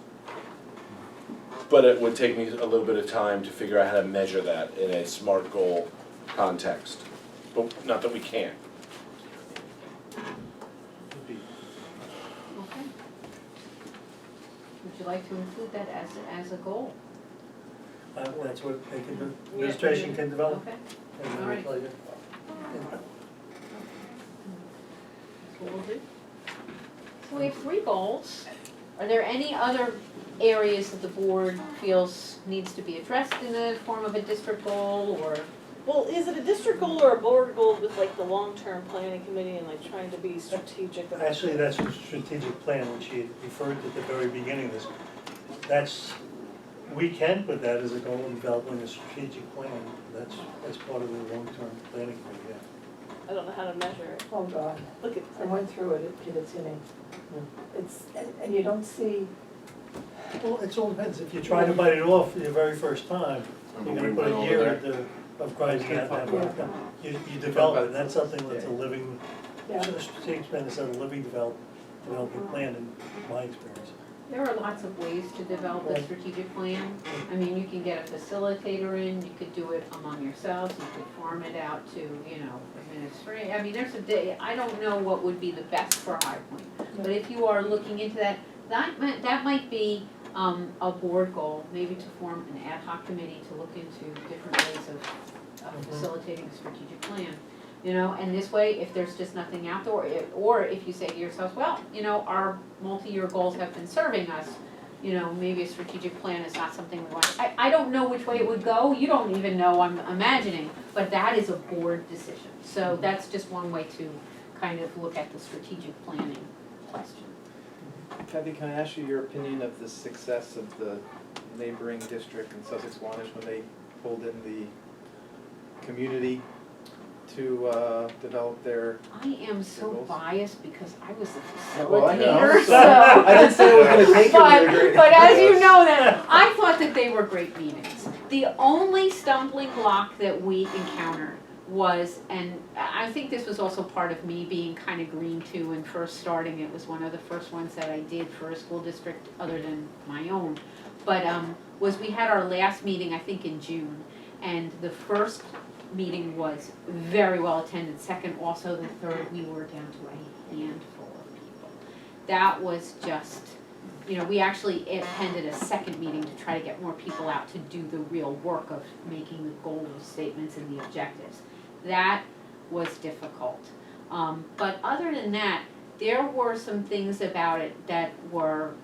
But it would take me a little bit of time to figure out how to measure that in a SMART goal context. But not that we can't. Okay. Would you like to include that as a goal? That's what they can do, administration can develop. Okay, And then All right. we'll tell you. that's what we'll do. So we have 3 goals. Are there any other areas that the board feels needs to be addressed in the form of a district goal, or? Well, is it a district goal or a board goal with like the long-term planning committee and like trying to be strategic about? Actually, that's a strategic plan, which she had referred to at the very beginning of this. That's, we can put that as a goal in developing a strategic plan. That's part of the long-term planning committee, yeah. I don't know how to measure it. Oh, God. Look at, I went through it at Kittatinny. It's, and you don't see, Well, it all depends. If you try to bite it off the very first time, you're gonna put a year of grinding out that outcome. You develop it, and that's something that's a living, yeah. so the strategic plan is a living developing plan in my experience. There are lots of ways to develop a strategic plan. I mean, you can get a facilitator in, you could do it among yourselves, you could farm it out to, administration. I mean, there's a day, I don't know what would be the best for High Point. But if you are looking into that, that might be a board goal, maybe to form an ad hoc committee to look into different ways of facilitating a strategic plan. And this way, if there's just nothing out there, or if you say to yourself, well, our multi-year goals have been serving us, maybe a strategic plan is not something we want. I don't know which way it would go, you don't even know, I'm imagining, but that is a board decision. So that's just one way to kind of look at the strategic planning question. Kathy, can I ask you your opinion of the success of the neighboring district in Sussex Wantage when they pulled in the community to develop their? I am so Goals? biased because I was the Well, I know, facilitator, so- so. I didn't say it was gonna take them to the great. But as you know that, I thought that they were great meetings. The only stumbling block that we encountered was, and I think this was also part of me being kind of green too and first starting. It was one of the first ones that I did for a school district other than my own. But was we had our last meeting, I think in June, and the first meeting was very well attended. Second, also the third, we were down to a handful of people. That was just, you know, we actually attended a second meeting to try to get more people out to do the real work of making the goal statements and the objectives. That was difficult. But other than that, there were some things about it that were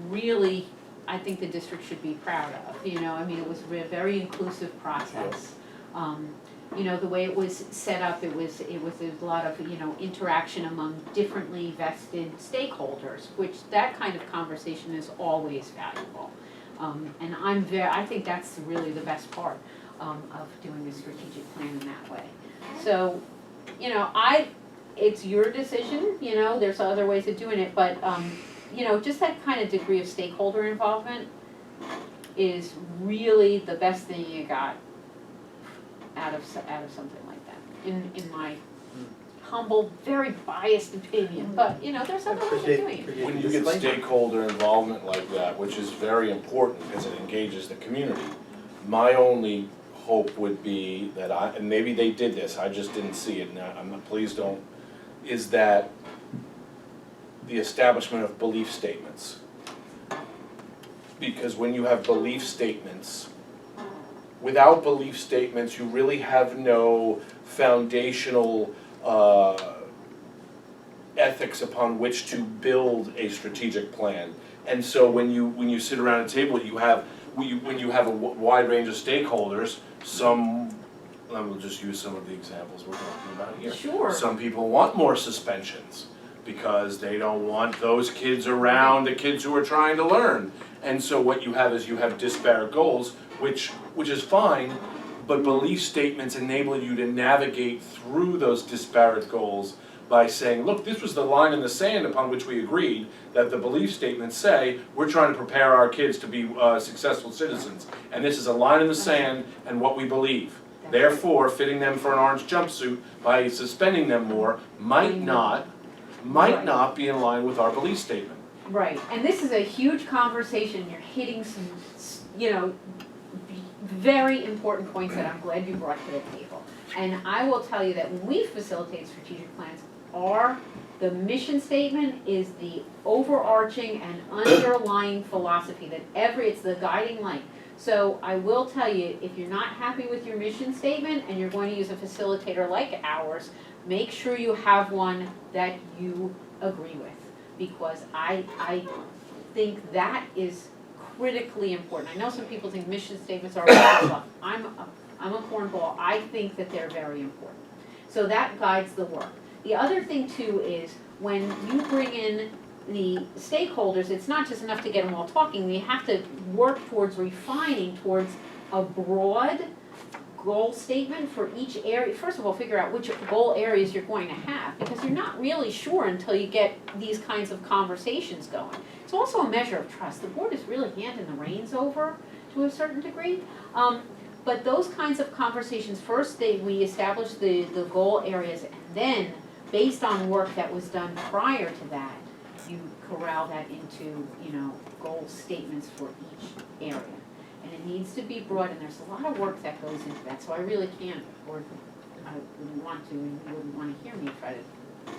really, I think the district should be proud of. You know, I mean, it was a very inclusive process. You know, the way it was set up, it was a lot of, you know, interaction among differently vested stakeholders, which that kind of conversation is always valuable. And I think that's really the best part of doing a strategic plan in that way. So, you know, it's your decision, you know, there's other ways of doing it, but, you know, just that kind of degree of stakeholder involvement is really the best thing you got out of something like that, in my humble, very biased opinion, but, you know, there's other ways of doing it. When you get stakeholder involvement like that, which is very important because it engages the community, my only hope would be that and maybe they did this, I just didn't see it, and please don't, is that the establishment of belief statements. Because when you have belief statements, without belief statements, you really have no foundational ethics upon which to build a strategic plan. And so when you sit around a table, when you have a wide range of stakeholders, I will just use some of the examples we're talking about here. Sure. Some people want more suspensions because they don't want those kids around the kids who are trying to learn. And so what you have is you have disparate goals, which is fine, but belief statements enable you to navigate through those disparate goals by saying, look, this was the line in the sand upon which we agreed that the belief statements say we're trying to prepare our kids to be successful citizens. And this is a line in the sand and what we believe. Therefore, fitting them for an orange jumpsuit by suspending them more might not be in line with our belief statement. Right, and this is a huge conversation, you're hitting some, you know, very important points that I'm glad you brought to the table. And I will tell you that when we facilitate strategic plans, the mission statement is the overarching and underlying philosophy that it's the guiding light. So I will tell you, if you're not happy with your mission statement and you're going to use a facilitator like ours, make sure you have one that you agree with. Because I think that is critically important. I know some people think mission statements are stuff. I'm a cornball. I think that they're very important. So that guides the work. The other thing too is when you bring in the stakeholders, it's not just enough to get them all talking. We have to work towards refining towards a broad goal statement for each area. First of all, figure out which goal areas you're going to have, because you're not really sure until you get these kinds of conversations going. It's also a measure of trust. The board is really handing the reins over to a certain degree. But those kinds of conversations, first we establish the goal areas, and then based on work that was done prior to that, you corral that into, you know, goal statements for each area. And it needs to be broad, and there's a lot of work that goes into that, so I really can't, or I wouldn't want to, and you wouldn't want to hear me try to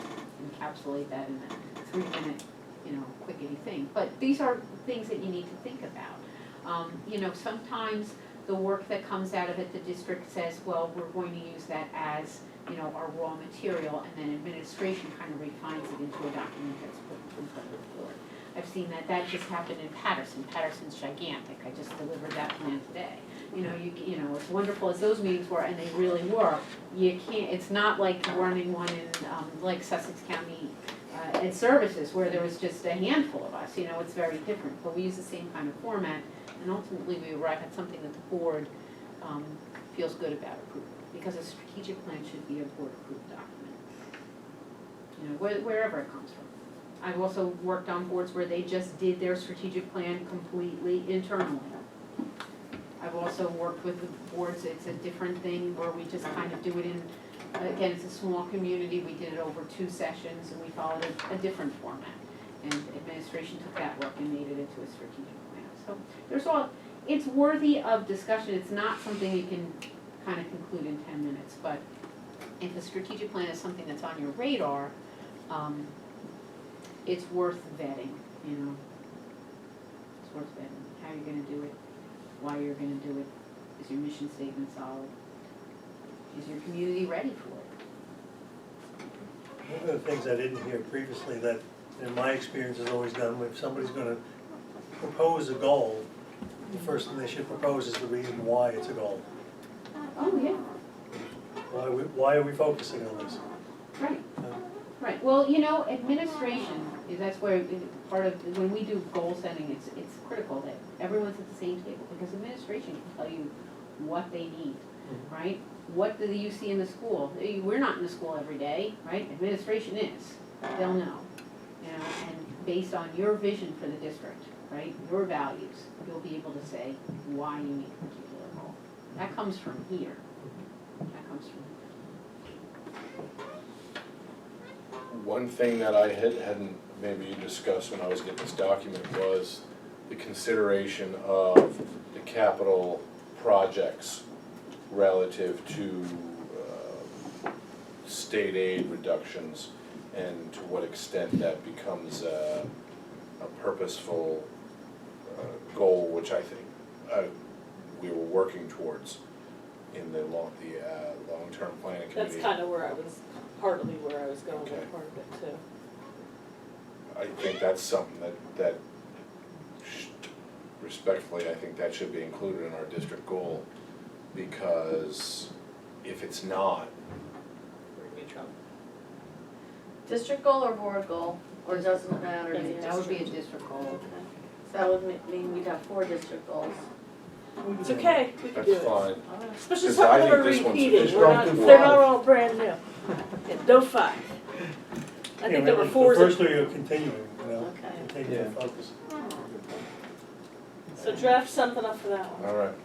encapsulate that in a 3-minute, you know, quickety thing. But these are things that you need to think about. You know, sometimes the work that comes out of it, the district says, well, we're going to use that as, you know, our raw material, and then administration kind of refines it into a document that's put in front of the board. I've seen that just happened in Patterson. Patterson's gigantic. I just delivered that plan today. You know, you know, as wonderful as those meetings were, and they really were, you can't, it's not like running one in, like Sussex County Ed Services, where there was just a handful of us. You know, it's very different, but we use the same kind of format, and ultimately we arrive at something that the board feels good about approving, because a strategic plan should be a board-approved document, you know, wherever it comes from. I've also worked on boards where they just did their strategic plan completely internally. I've also worked with the boards, it's a different thing where we just kind of do it in, again, it's a small community, we did it over 2 sessions and we followed a different format. And administration took that work and made it into a strategic plan. So there's all, it's worthy of discussion, it's not something you can kind of conclude in 10 minutes, but if a strategic plan is something that's on your radar, it's worth vetting, you know. It's worth vetting, how you're gonna do it, why you're gonna do it, is your mission statement solid? Is your community ready for it? One of the things I didn't hear previously that, in my experience, has always done, if somebody's gonna propose a goal, the first thing they should propose is the reason why it's a goal. Oh, yeah, Why are we focusing on this? right. Right, well, you know, administration, that's where, part of, when we do goal setting, it's critical that everyone's at the same table, because administration can tell you what they need, right? What do you see in the school? We're not in the school every day, right? Administration is, they'll know, you know, and based on your vision for the district, right, your values, you'll be able to say why you need a particular goal. That comes from here, that comes from here. One thing that I hadn't maybe discussed when I was getting this document was the consideration of the capital projects relative to state aid reductions and to what extent that becomes a purposeful goal, which I think we were working towards in the long-term planning committee. That's kind of where I was, partly where I was going with Okay. part of it too. I think that's something that respectfully, I think that should be included in our district goal, because if it's not, We're gonna be in trouble. District goal or board goal, or doesn't it matter to you? That would be a district goal. Okay. So that would mean we'd have 4 district goals. It's okay, we can that's do it. fine. Especially Because some I of them think are this one's repeating, just we're not, don't do they're five. not all brand new. Yeah, no 5. I think there were 4s. The first 2 you're continuing, you know, Okay. continuing to focus. So draft something up for that one. All right.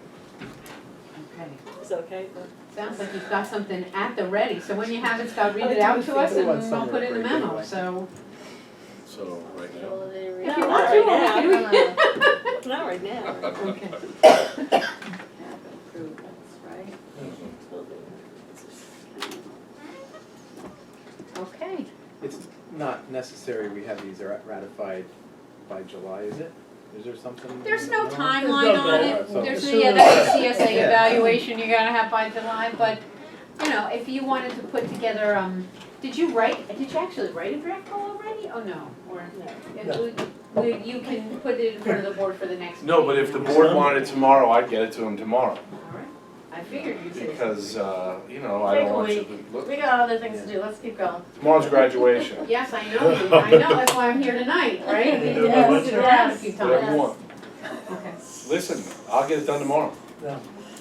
Okay. Is that okay? Sounds like you've got something at the ready, so when you have it, Scott, read it out to us and we'll put it in the memo, so. So, right now, Ability to If read. you No, want not to, right we can. Not right now. Okay. Have improvements, right? Okay. It's not necessary we have these ratified by July, is it? Is there something? There's no There's timeline no on deadline, it, so- there's, As yeah, soon that's a as- CSA Yeah. evaluation you gotta have by July, but, you know, if you wanted to put together, did you actually write a draft goal already? Oh, no, or, you can put it in front of the board for the next meeting. no, but if the board wanted it tomorrow, I'd get it to them tomorrow, All right, I figured you'd say because, something. you know, I Take don't a want you week. to look. We got other things to do, let's keep going. Tomorrow's graduation, Yes, I know, that's why I'm here tonight, right? Yeah, We yes, sit around a few whatever times. you want. Okay. Listen, I'll get it done tomorrow. No.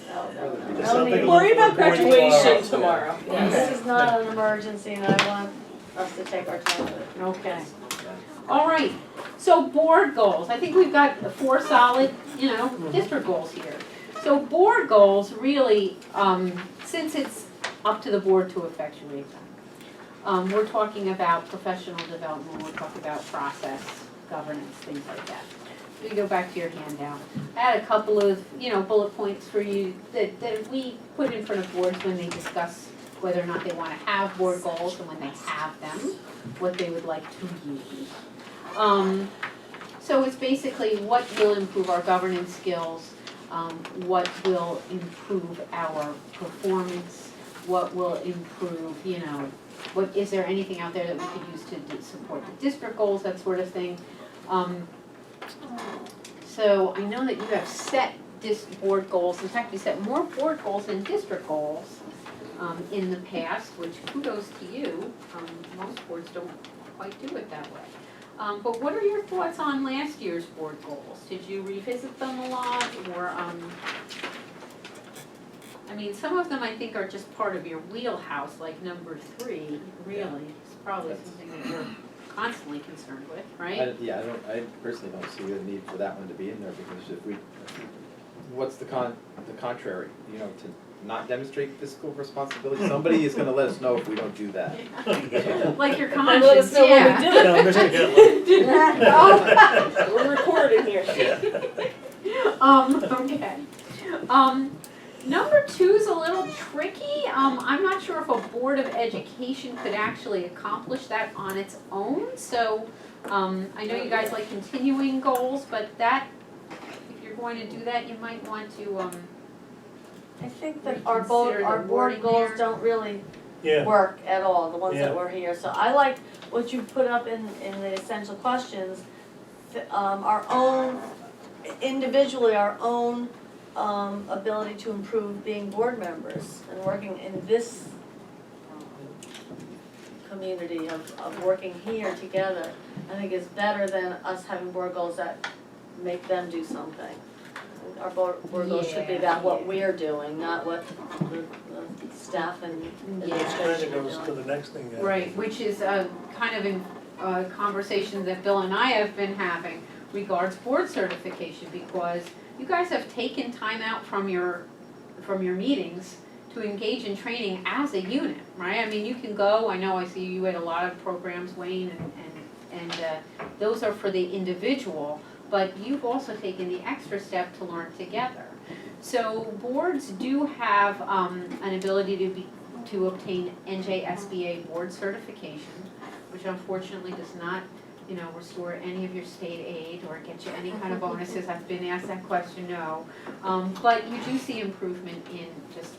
No, There's something Worry about Board graduation tomorrow. tomorrow. This is not an emergency and I want us to take our time with it. Okay. All right, so board goals, I think we've got the 4 solid, you know, district goals here. So board goals really, since it's up to the board to effectuate them, we're talking about professional development, we're talking about process, governance, things like that. You go back to your handout. I had a couple of, you know, bullet points for you that we put in front of boards when they discuss whether or not they want to have board goals, and when they have them, what they would like to use. So it's basically what will improve our governance skills, what will improve our performance, what will improve, you know, what, is there anything out there that we could use to support the district goals, that sort of thing. So I know that you have set board goals, in fact, you set more board goals than district goals in the past, which kudos to you. Most boards don't quite do it that way. But what are your thoughts on last year's board goals? Did you revisit them a lot, or, I mean, some of them I think are just part of your wheelhouse, like number 3, really. It's probably something that you're constantly concerned with, right? I personally don't see the need for that one to be in there, because if we, what's the contrary, you know, to not demonstrate fiscal responsibility? Somebody is gonna let us know if we don't do that. Like your And conscience, let us know when we yeah. do it. No, Mr. Hitler. We're recording here. Okay. Number 2 is a little tricky. I'm not sure if a Board of Education could actually accomplish that on its own. So, I know you guys like continuing goals, but that, if you're going to do that, you might want to, I think that our Reconsider the board wording goals there. don't really Yeah, work at all, the ones Yeah. that were here. So I like what you put up in the essential questions, our own, individually, our own ability to improve being board members and working in this community of working here together, I think is better than us having board goals that make them do something. Our board goals should be about what we're doing, not what the staff and which administration kind are of goes to doing. the next thing. right, which is kind of in conversations that Bill and I have been having regards board certification, because you guys have taken time out from your meetings to engage in training as a unit, right? I mean, you can go, I know I see you at a lot of programs, Wayne, and those are for the individual, but you've also taken the extra step to learn together. So boards do have an ability to obtain NJSBA board certification, which unfortunately does not, you know, restore any of your state aid or get you any kind of bonuses. I've been asked that question, no. But you do see improvement in just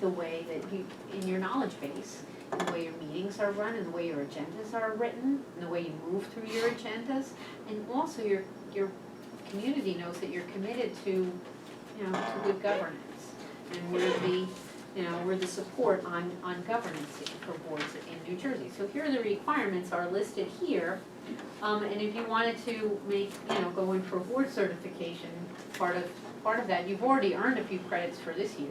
the way that you, in your knowledge base, in the way your meetings are run, and the way your agendas are written, and the way you move through your agendas, and also your community knows that you're committed to, you know, to good governance. And we're the support on governance for boards in New Jersey. So here are the requirements are listed here. And if you wanted to make, you know, go in for board certification, part of that, you've already earned a few credits for this year.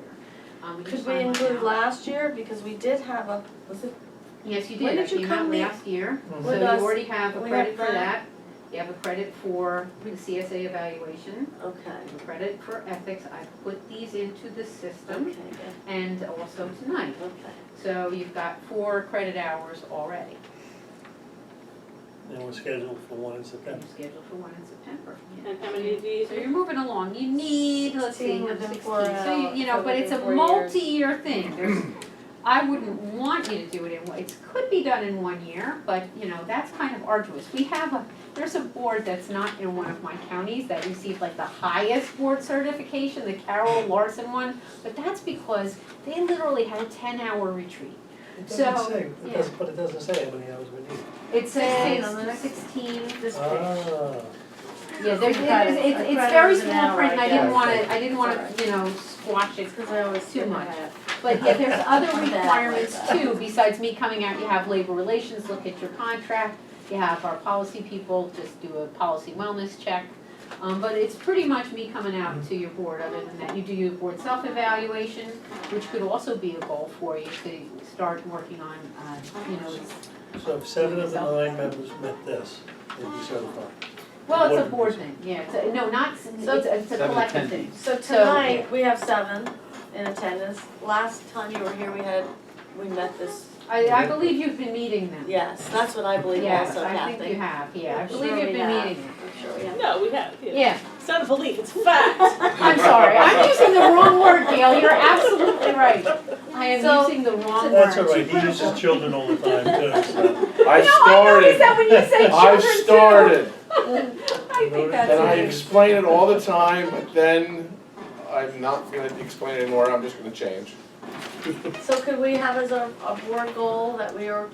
Could we include last year, because we did have a, was it? Yes, you When did. did you It came out come in last year. Mhm. So With you us? already have a We credit have for that? that. You have a credit for the CSA evaluation, Okay, you have a credit for ethics. I put these into the system, okay, good, and also tonight. okay. So you've got 4 credit hours already. And we're scheduled for one in And September. you're scheduled for one in September. Yeah. And how many of these? So you're moving along. You need, let's see, 16 within 16. 4 So you know, hours, but it's a within 4 years. multi-year thing. There's, I wouldn't want you to do it in one, it could be done in 1 year, but you know, that's kind of arduous. There's a board that's not in one of my counties that received like the highest board certification, the Carol Larson one, but that's because they literally had a 10-hour retreat. It So, doesn't say, yeah. but it doesn't say how many hours we need. It says on the next- 16. This page. Ah, Yeah, there's, Credit- it's credit very is an small hour, print, and I I didn't guess. wanna, you know, squash it It's because I always too skip much. ahead. But yeah, there's other I'm bad requirements like that. too, besides me coming out, you have labor relations, look at your contract, you have our policy people, just do a policy wellness check. But it's pretty much me coming out to your board, other than that, you do your board self-evaluation, which could also be a goal for you to start working on, you know, so if 7 of the 9 members met this, they'd be certified. well, it's a Board board members. thing, yeah, it's a it's a 7 collective attendees. thing. So So, tonight, we have 7 in attendance. Last time you were here, we met this, I believe you've been meeting them. yes, that's what I believe Yes, also, I think you Kathy. have, yeah, I I'm believe sure you've we been have. meeting them. I'm sure we have. No, we have. Yeah, It's not a belief, it's fact. I'm sorry, I'm using the wrong word, Gail, you're absolutely right. I am So- using the wrong word. That's all right, he uses children all the time too, so. I No, I noticed that when you say I've children too. started, I think that's and I it. explain it all the time, but then I'm not gonna explain it anymore, I'm just gonna change. So could we have as a board goal that we are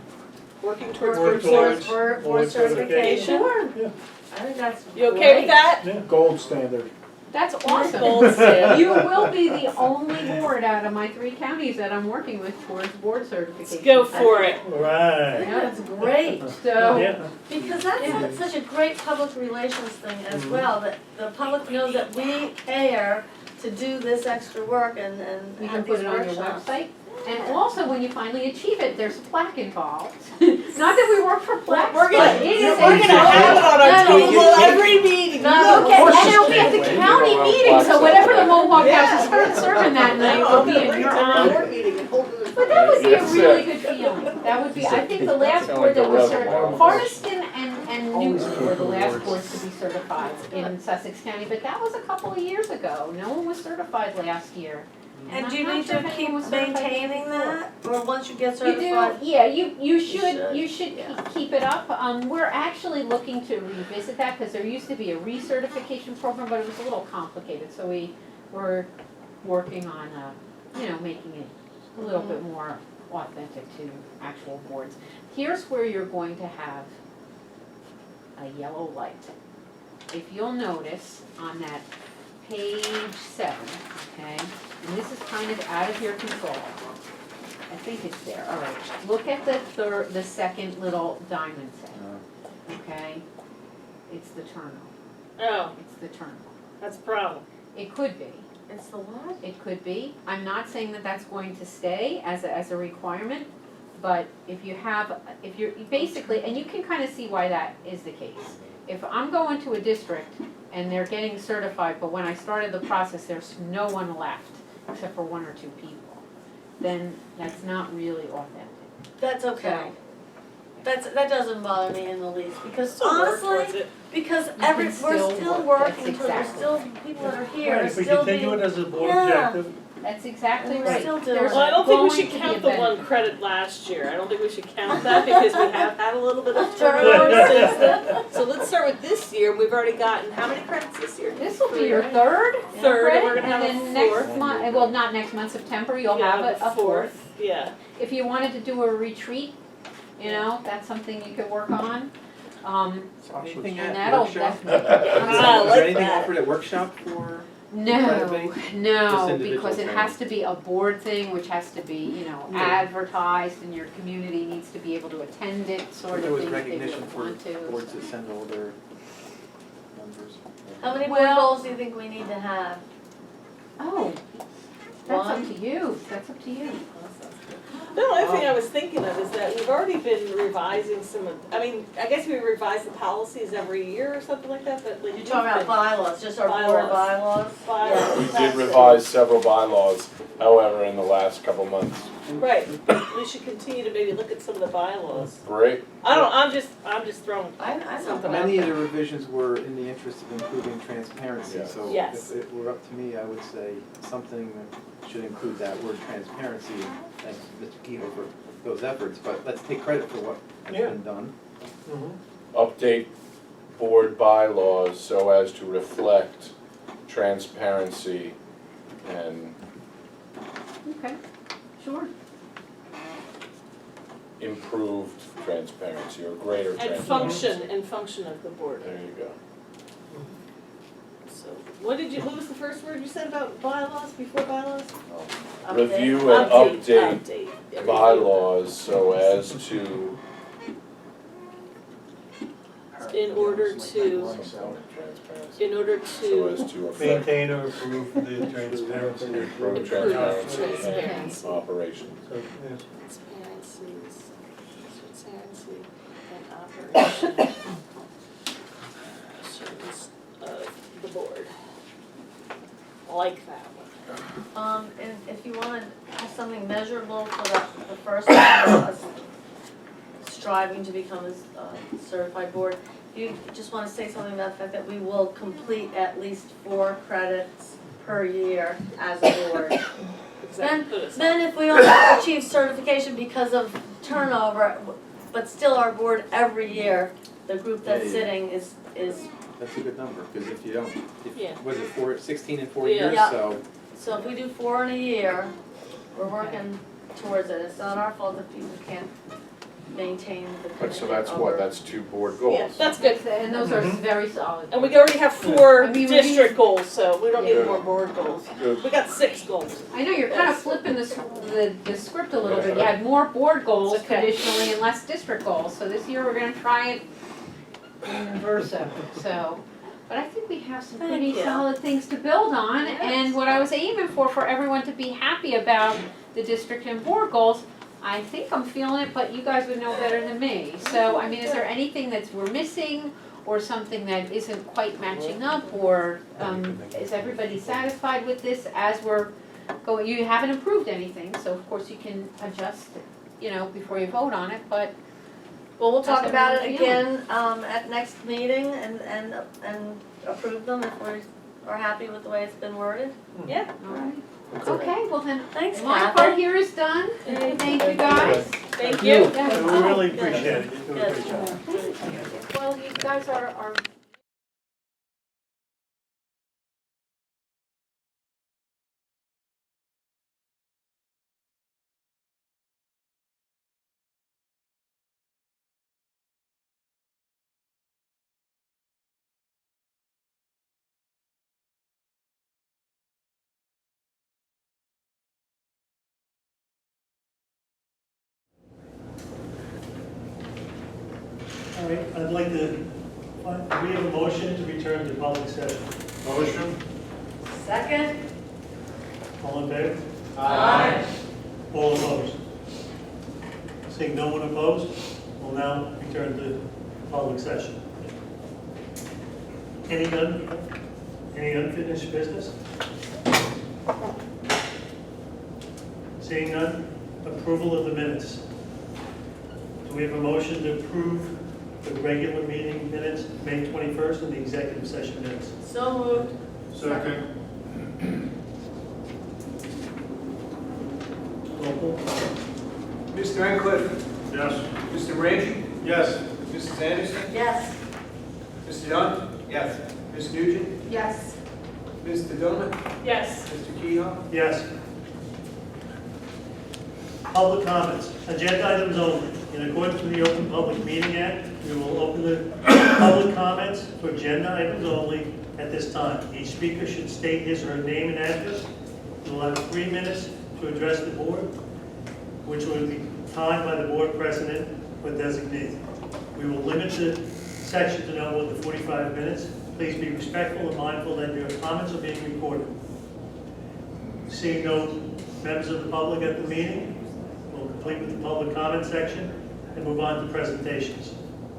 Working towards Work board towards for board board certification? Sure, I think that's You okay with great. that? Gold standard. that's awesome. Gold standard. You will be the only board out of my 3 counties that I'm working with towards board certification. Let's go for it. I think Right. that's great, So, Yeah, because that's such a great public relations thing as well, that the public knows that we care to do this extra work and you can have put these it on your workshops. website. And also, when you finally achieve it, there's a plaque involved. Not that we work for plaques, We're but gonna, it is we're gonna have it on our No, no, table every meeting. No, and it'll be at the county meeting, so whatever the Mohawk House is serving that night will be in your honor. But that would be a really good feeling. That would be, I think the last board that was certified, Hardiston and Newton were the last boards to be certified in Sussex County, but that was a couple of years ago. No one was certified last year. And do I'm you not need sure to if keep anyone was certified maintaining before. that, or once you get You certified? do, yeah, you should Yeah. keep it up. We're actually looking to revisit that, because there used to be a recertification program, but it was a little complicated, so we were working on, making it a little bit more authentic to actual boards. Here's where you're going to have a yellow light. If you'll notice on that page 7, okay, and this is kind of out of your control. I think it's there, all right. Look at the second little diamond thing, okay? It's the turnover, Oh, it's the turnover. that's a problem. It could be, It's the what? it could be. I'm not saying that that's going to stay as a requirement, but if you're basically, and you can kind of see why that is the case. If I'm going to a district and they're getting certified, but when I started the process, there's no one left except for 1 or 2 people, then that's not really authentic. That's okay. That doesn't bother me in the least, because Still work towards honestly, it. because can we're still still work, working, that's so there's exactly still people that are here, Right, if we still continue being, it as a board Yeah. objective, That's exactly We're right. still doing There's it. Well, I don't think we going should to be count a the one benefit. credit last year. I don't think we should count that because we have had a little bit of Turnover. turnover since then. So let's start with this year. We've already gotten, how many credits this year? This will be your third Third, and credit, we're gonna have and a then next fourth. month, well, not next month, September, you'll have a fourth. Yeah. If you wanted to do a retreat, that's something you could work on. Anything And at that'll workshop? definitely. I Is like there anything that. offered at workshop for? No, Just no, individual because it has training. to be a board thing, which has to be, advertised, and your community needs to be able to attend it, sort There of was thing, if they recognition really for want to. boards that send all their members. how many board Well- goals do you think we need to have? Oh, that's up One? to you, that's up to you. The only thing I was thinking of is that we've already been revising some of, I guess we revise the policies every year or something like that, but like. You're talking about bylaws, just our board Bylaws. bylaws? Bylaws. We did revise several bylaws, however, in the last couple months. Right, we should continue to maybe look at some of the bylaws. Great. I'm just throwing I know something out Many of there. the revisions were in the interest of improving transparency, Yeah. so Yes. if it were up to me, I would say something that should include that word transparency. Thanks, Mr. Kehoe, for those efforts, but let's take credit for what has Yeah. been done. Update board bylaws so as to reflect transparency and Okay, sure. improved transparency or greater And transparency. function of the board. There you go. So, what was the first word you said about bylaws, before bylaws? Review and update Yeah, bylaws so as to. In order to, So as to affect maintain or improve the transparency. improve Improve transparency transparency. and operation. So, yes. transparency and operation service of the board. I like that one. And if you wanna have something measurable for the first one, us striving to become a certified board, you just wanna say something about the fact that we will complete at least 4 credits per year as a board. Then if we don't achieve certification because of turnover, but still our board every year, the group that's Yeah, yeah. sitting is, That's a good number, because if you don't, Yeah. was it 16 in 4 Yeah. years, Yeah. so. so if we do 4 in a year, we're working towards it. It's not our fault if people can't maintain the But commitment so that's over- what, that's 2 board goals. Yeah, that's good. And those are very solid. And we already have 4 I mean, district goals, so we don't need Yeah. more board goals. Good. We got 6 goals. I know you're kind of flipping the script a little bit. You had more board goals Okay. traditionally and less district goals. So this year we're gonna try it in versa, so. But I think we have some Thank pretty you. solid things to build on. Yes. And what I was aiming for everyone to be happy about the district and board goals, I think I'm feeling it, but you guys would know better than me. So, I mean, is there anything we're missing? or something that isn't quite matching up, or, is everybody satisfied with this as we're going, you haven't approved anything, so of course you can adjust, before you vote on it, but Well, we'll talk How's about it everyone again, at next meeting and approve them if we are happy with the way it's been worded. Yeah. Alright. Okay, well then, Thanks, my Kathy. part here is done. Thank you guys. Thank you. And we really appreciate it, you do a great job. Well, you guys are All right, I'd like to, we have a motion to return to public session. Motion? Second? All in favor? Aye. All opposed? Seeing no one opposed, we'll now return to public session. Any unfinished business? Seeing none, approval of the minutes. Do we have a motion to approve the regular meeting minutes, May 21st, and the executive session minutes? So moved. Second. Roll call. Mr. Ancliffe? Yes. Mr. Rangi? Yes. Mrs. Anderson? Yes. Mr. Dunn? Yes. Ms. Nugent? Yes. Mr. Dillman? Yes. Mr. Kehoe? Yes. Public comments, agenda items only. In accordance with the Open Public Meeting Act, we will open the public comments for agenda items only at this time. Each speaker should state his or her name and address. You will have 3 minutes to address the board, which will be timed by the board president or designee. We will limit the section to no more than 45 minutes. Please be respectful and mindful that your comments are being recorded. Seeing no members of the public at the meeting, we'll complete with the public comment section and move on to presentations.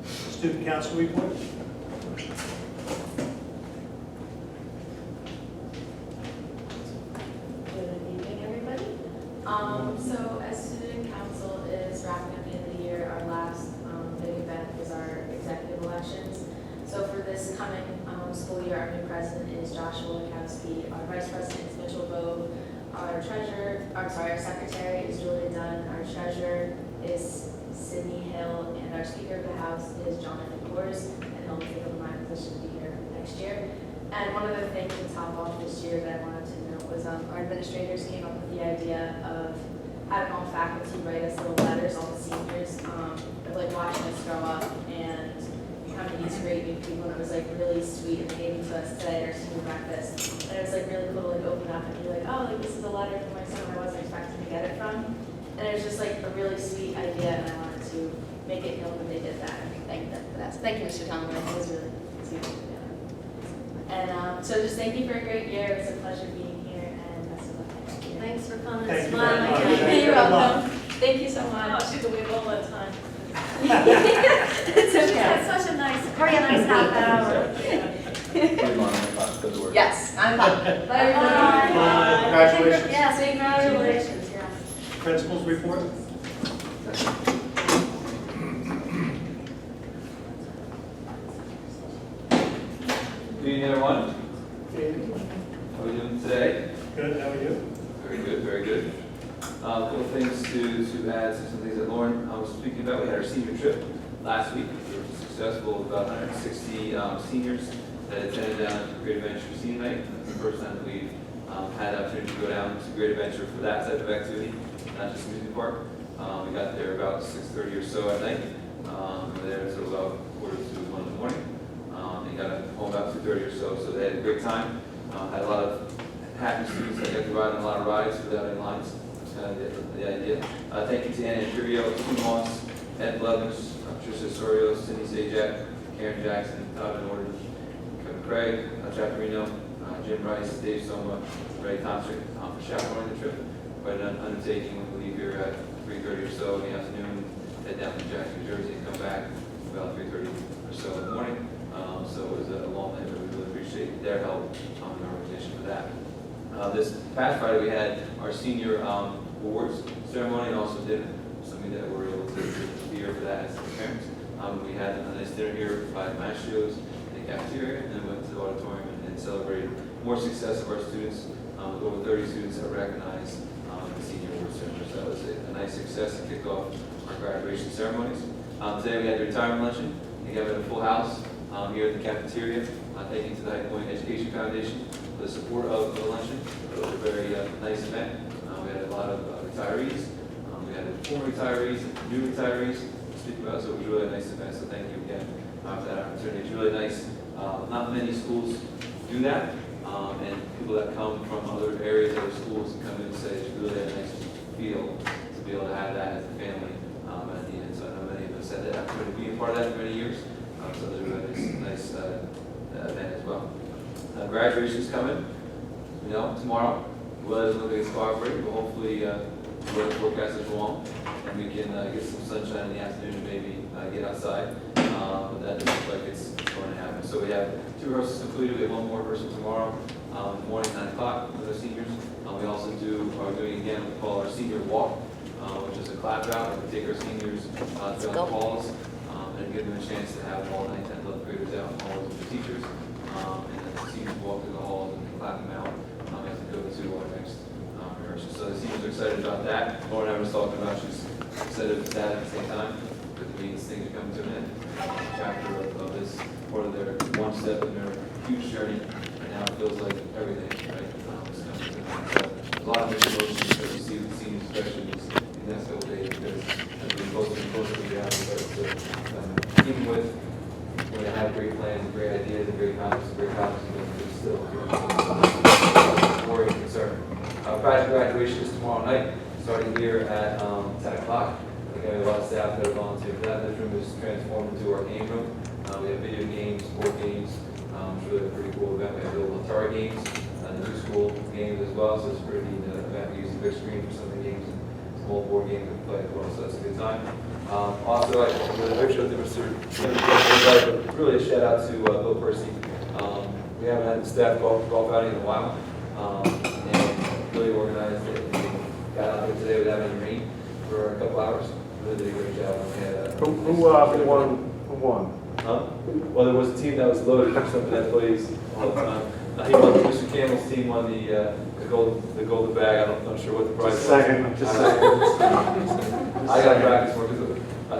Student council report. Good evening, everybody. So as student council is wrapping up the end of the year, our last big event is our executive elections. So for this coming school year, our new president is Joshua Lekowski, our vice president is Mitchell Bove, our secretary is Julia Dunn, our treasurer is Sydney Hill, and our speaker of the house is Jonathan Gores, and he'll take over my position to be here next year. And one of the things to top off this year that I wanted to note was our administrators came up with the idea of having all faculty write us little letters, all the seniors, of like watching us grow up and becoming these great new people. And it was like really sweet, and they gave them to us today at our senior breakfast. And it was like really cool to like open up and be like, oh, like this is a letter from my son I wasn't expecting to get it from. And it was just like a really sweet idea, and I wanted to make it known that they did that and thank them for that. So thank you, Mr. Tomlin. It was really sweet. And so just thank you for a great year. It was a pleasure being here, and best of luck next year. Thanks for coming Thank and you very smiling. much. at me. You're welcome. Thank you so much. She could wait all that time. It's okay. Had such a nice, very nice half hour. Yes, I'm done. Bye, Bye. everybody. Congratulations. Yes, congratulations, yeah. Principals report. Good evening, everyone. How are we doing today? Good, how are you? Very good, very good. A couple things to add to some things that Lauren was speaking about. We had our senior trip last week. We were successful with about 160 seniors that attended down to Great Adventure Senior Night. It's the first time that we've had the opportunity to go down to Great Adventure for that type of activity, not just amusement park. We got there about 6:30 or so at night. We were there until about 1:45 in the morning. And got home about 2:30 or so. So they had a great time. Had a lot of happy students that got to ride on a lot of rides without any lines. That's kind of the idea. Thank you to Anna Imperio, Tim Moss, Ed Blevins, Patricia Sorio, Cindy Sajak, Karen Jackson, Todd Norton, Kevin Craig, Jack Marino, Jim Rice, Dave Soma, Ray Thompson for chaperoning the trip. Quite an undertaking. We leave here at 3:30 or so in the afternoon, head down to Jackson, New Jersey, and come back about 3:30 or so in the morning. So it was a long night, but we really appreciate their help in the organization for that. This past Friday, we had our senior awards ceremony and also dinner, something that we were able to be here for that as parents. We had a nice dinner here by Mastrio's in the cafeteria, and then went to the auditorium and celebrated more success of our students. With over 30 students that recognized the senior award ceremony. So that was a nice success to kick off our graduation ceremonies. Today we had the retirement luncheon. Again, we had a full house here at the cafeteria. Thank you to the High Point Education Foundation for the support of the luncheon. It was a very nice event. We had a lot of retirees. We had former retirees, new retirees to speak about, so it was really a nice event. So thank you again for that opportunity. It's really nice. Not many schools do that. And people that come from other areas, other schools, and come in and say it's really a nice feel to be able to have that as a family at the end. So I know many of us said that after being part of that for many years. So there's a really nice event as well. Graduation is coming, tomorrow. Well, it doesn't look like it's far away, but hopefully the forecast is wrong, and we can get some sunshine in the afternoon and maybe get outside. But that doesn't look like it's going to happen. So we have 2 rehearsals completed. We have 1 more rehearsal tomorrow morning, 9 o'clock with our seniors. We also are doing again what we call our senior walk, which is a clap out. We take our seniors throughout the halls and give them a chance to have all 9, 10, 11th graders out in the halls with the teachers. And then the seniors walk through the halls and clap them out as we go to our next rehearsal. So the seniors are excited about that. Lauren and I was talking about she's excited with that at the same time. Because it means things are coming to an end. Chapter of this, part of their one step in their huge journey, and now it feels like everything, right? It's coming to an end. So a lot of mixed emotions that we see with seniors, especially in the next couple of days, because as we closer and closer to reality, but even with when they have great plans and great ideas and great concepts, it's still worry and concern. Graduation is tomorrow night, starting here at 10 o'clock. We have a lot of staff that are volunteering for that. This room is transformed into our game room. We have video games, board games. It's really a pretty cool event. We have little Atari games and the new school games as well. So it's a pretty neat event. We use the big screen for some of the games and small board games we play as well. So that's a good time. Also, with a picture of Mr. Really a shout out to Bill Percy. We haven't had the staff golf outing in a while. And really organized it. We got out there today without any rain for a couple hours. Really did a great job. Who won? Huh? Well, there was a team that was loaded for something that plays all the time. He won. Mr. Campbell's team won the golden bag. I'm not sure what the prize was. Just saying. I got practice for it.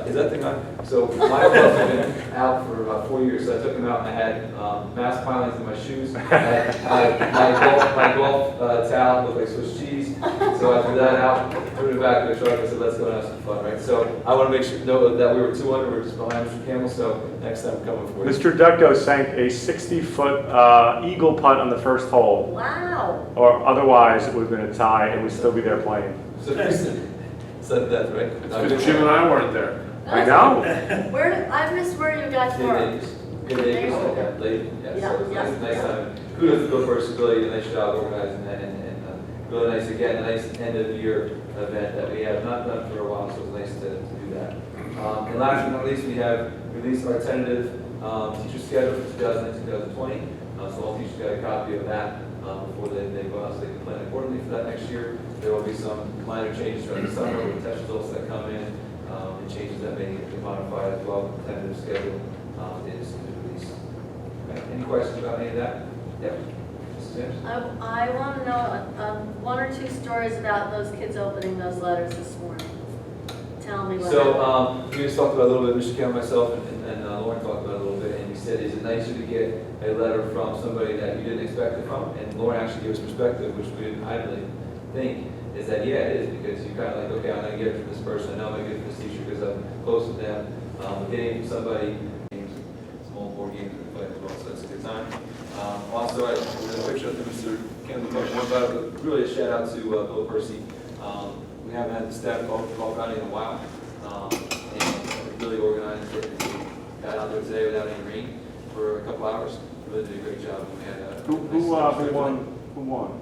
Is that thing on? So my gloves have been out for about 4 years. So I took them out and I had mass pilings in my shoes. I had my golf towel looked like Swiss cheese. So I threw that out, threw it back in the truck. I said, let's go and have some fun, right? So I want to make sure know that we were 2 under. We were just behind Mr. Campbell. So next time I'm coming for you. Mr. Ducko sank a 60-foot eagle putt on the first hole. Wow. Or otherwise, it would have been a tie and we'd still be there playing. So sudden death, right? Because Jim and I weren't there. I know. I missed where you guys were. Good neighbors, like lady. Yeah, So it was yeah. nice time. Kudos to Bill Percy, really did a nice job organizing that, and really nice, again, a nice end of the year event that we have not done for a while, so it was nice to do that. And last but not least, we have released our tentative teacher schedule for 2019-2020. So all teachers got a copy of that before they go out, so they can plan accordingly for that next year. There will be some minor changes during the summer with test results that come in, and changes that may be modified as well. The tentative schedule is released. Okay. Any questions about any of that? Yep. Mrs. James? I want to know 1 or 2 stories about those kids opening those letters this morning. Tell me what happened. So we just talked about a little bit, Mr. Campbell, myself, and Lauren talked about it a little bit, and we said, is it nicer to get a letter from somebody that you didn't expect it from? And Lauren actually gave us perspective, which we didn't, I really think, is that, yeah, it is, because you kind of like, okay, I'm going to get it from this person, I know I'm going to get it from this teacher because I'm close with them. Getting from somebody, small board games we play as well, so that's a good time. Also, there's a picture of Mr. Campbell talking more about it, but really a shout out to Bill Percy. We haven't had the staff golf outing in a while, and we really organized it. We got out there today without any rain for a couple hours. Really did a great job. We had Who won?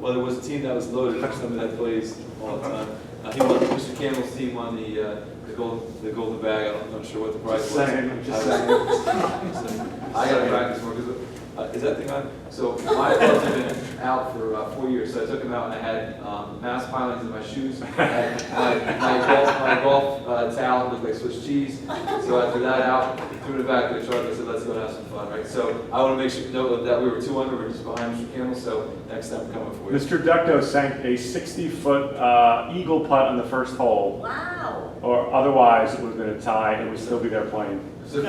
Well, there was a team that was loaded for somebody that plays all the time. He won, Mr. Campbell's team won the golden bag. I'm not sure what the prize was. Just saying. I gotta practice more, because, is that thing on? So my gloves have been out for about 4 years, so I took them out and I had mass pilings in my shoes. I had my golf towel looked like Swiss cheese. So I threw that out, threw it in the back of the truck, and said, let's go and have some fun, right? So I want to make sure note that we were 2 under, we were just behind Mr. Campbell, so next time we're coming for you. Mr. Ducto sank a 60-foot eagle putt on the first hole, Wow. or otherwise it would have been a tie and we'd still be there playing. So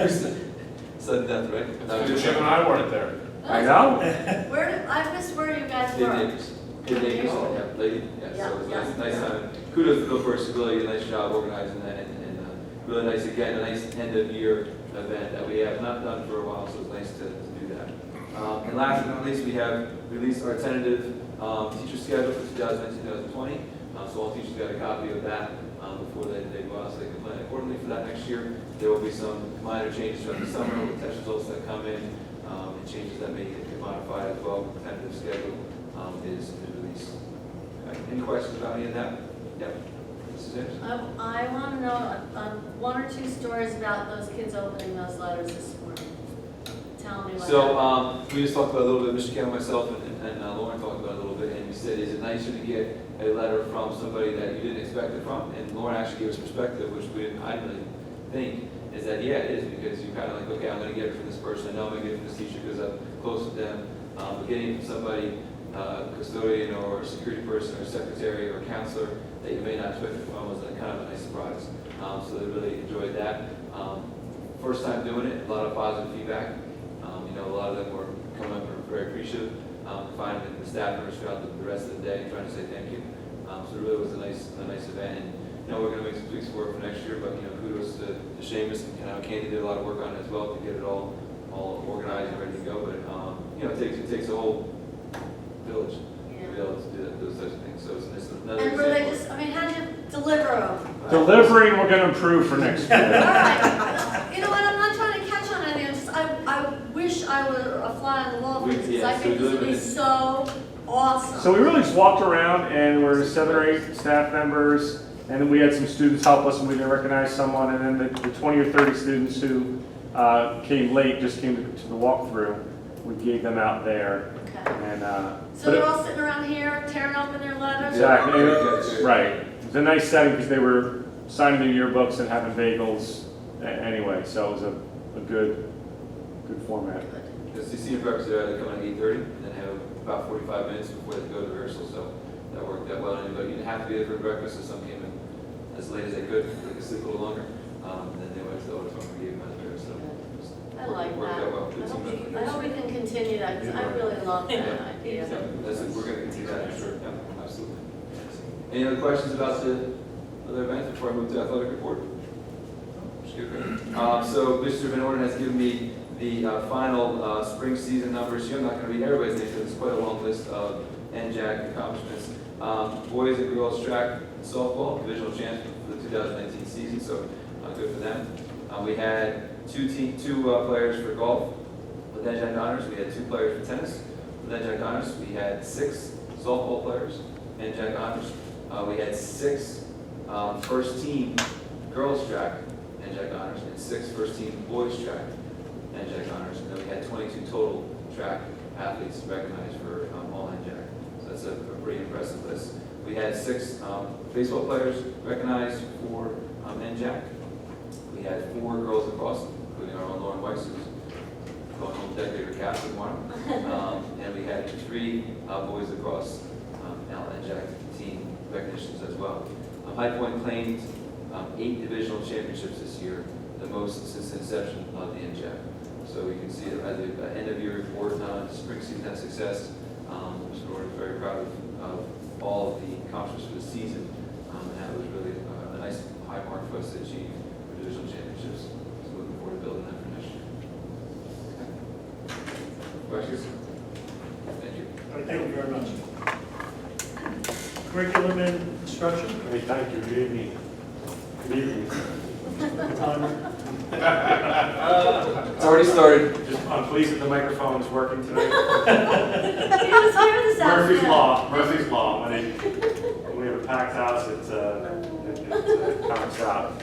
sudden death, right? Jim and I weren't there. I know. I missed where you guys Hidden were. Acres. Hidden Acres, yeah, lady, yeah, Yeah, so it was yeah. nice time. Kudos to Bill First, really a nice job organizing that, and really nice, again, a nice end of year event that we have not done for a while, so it's nice to do that. And last but not least, we have released our tentative teacher schedule for 2019-2020. So all teachers got a copy of that before they go out, so they can plan accordingly for that next year. There will be some minor changes throughout the summer with test results that come in, and changes that may get modified as well. The tentative schedule is released. Okay. Any questions about any of that? Yep. Mrs. Anderson? I want to know 1 or 2 stories about those kids opening those letters this morning. Tell me what happened. So we just talked about a little bit, Mr. Campbell, myself, and Lauren talked about it a little bit, and we said, is it nicer to get a letter from somebody that you didn't expect it from? And Lauren actually gave us perspective, which I didn't really think, is that, yeah, it is, because you're kind of like, okay, I'm going to get it from this person, I know I'm going to get it from this teacher because I'm close with them. But getting it from somebody, custodian or security person or secretary or counselor that you may not expect it from was kind of a nice surprise. So they really enjoyed that. First time doing it, a lot of positive feedback. A lot of them were coming up and were very appreciative. Finding the staff members throughout the rest of the day and trying to say thank you. So it really was a nice event. And we're going to make some tweaks for it for next year, but kudos to Seamus and Candy did a lot of work on it as well to get it all organized and ready to go. But it takes a whole village to be able to do those types of things. So it's another And were they example. how did you deliver them? Delivery, we're going to improve for next All year. right. You know what, I'm not trying to catch on anything, I wish I were a fly on the wall for this, because I think this would be so awesome. So we really just walked around and there were 7 or 8 staff members, and then we had some students help us and we didn't recognize someone, and then the 20 or 30 students who came late, just came to the walkthrough, we gave them out there. Okay. And, So they're all sitting around here, tearing open their letters? exactly, Yeah. right. It was a nice setting because they were signing their yearbooks and having bagels anyway, so it was a good format. The senior breakfast they come in at 8:30 and then have about 45 minutes before they go to rehearsal, so that worked out well. But you didn't have to be there for breakfast, so some came in as late as they could, they could sleep a little longer. And then they went to the auditorium and gave them out there, so I like worked out well. that. Good team effort. I hope we can continue that, because I really love that idea. So we're going to continue that, I'm sure. Yeah, absolutely. Any other questions about the other events before I move to athletic report? So Mr. Van Orden has given me the final spring season numbers here. I'm not going to read everybody's names, because it's quite a long list of NJAC accomplishments. Boys and girls track and softball, divisional champions for the 2019 season, so good for them. We had two players for golf with NJAC honors. We had 2 players for tennis with NJAC honors. We had 6 softball players, NJAC honors. We had 6 first team girls track, NJAC honors, and 6 first team boys track, NJAC honors. And then we had 22 total track athletes recognized for all NJAC. So that's a pretty impressive list. We had 6 baseball players recognized for NJAC. We had 4 girls lacrosse, including our own Lauren Weiss, who's going home decorator captain tomorrow. And we had 3 boys lacrosse NJAC team recognitions as well. High Point claimed 8 divisional championships this year, the most since the inception of the NJAC. So we can see that at the end of year report, spring season had success. Mr. Gordon is very proud of all of the accomplishments for the season, and that was really a nice high mark for us to achieve for divisional championships. So looking forward to building that for next year. Okay. Questions? Thank you. All right, thank you very much. Curriculum and instruction? Hey, thank you, good evening. Good evening. Timer. It's already started. I'm pleased that the microphone is working today. He was here this afternoon. Murphy's Law. We have a a packed house, it comes out.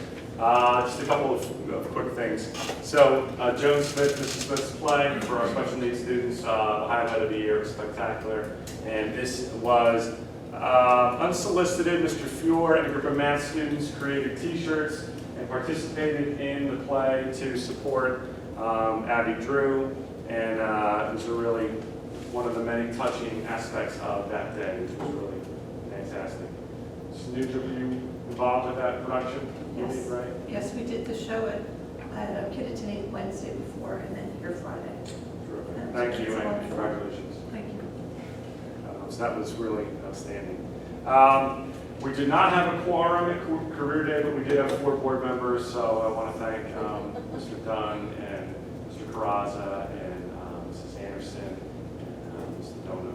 Just a couple of quick things. So Joan Smith, Mrs. Smith's play for our special needs students, the highlight of the year, spectacular. And this was unsolicited. Mr. Fior and a group of math students created t-shirts and participated in the play to support Abby Drew. And it was really one of the many touching aspects of that day, which was really fantastic. Snooj, were you involved with that production? Yes. Right? Yes, we did the show at Kittatinny Wednesday before and then here Friday. Terrific. Thank you and congratulations. Thank you. So that was really outstanding. We did not have a quorum at Career Day, but we did have 4 board members, so I want to thank Mr. Dunn and Mr. Carrazza and Mrs. Anderson and Mr. Dona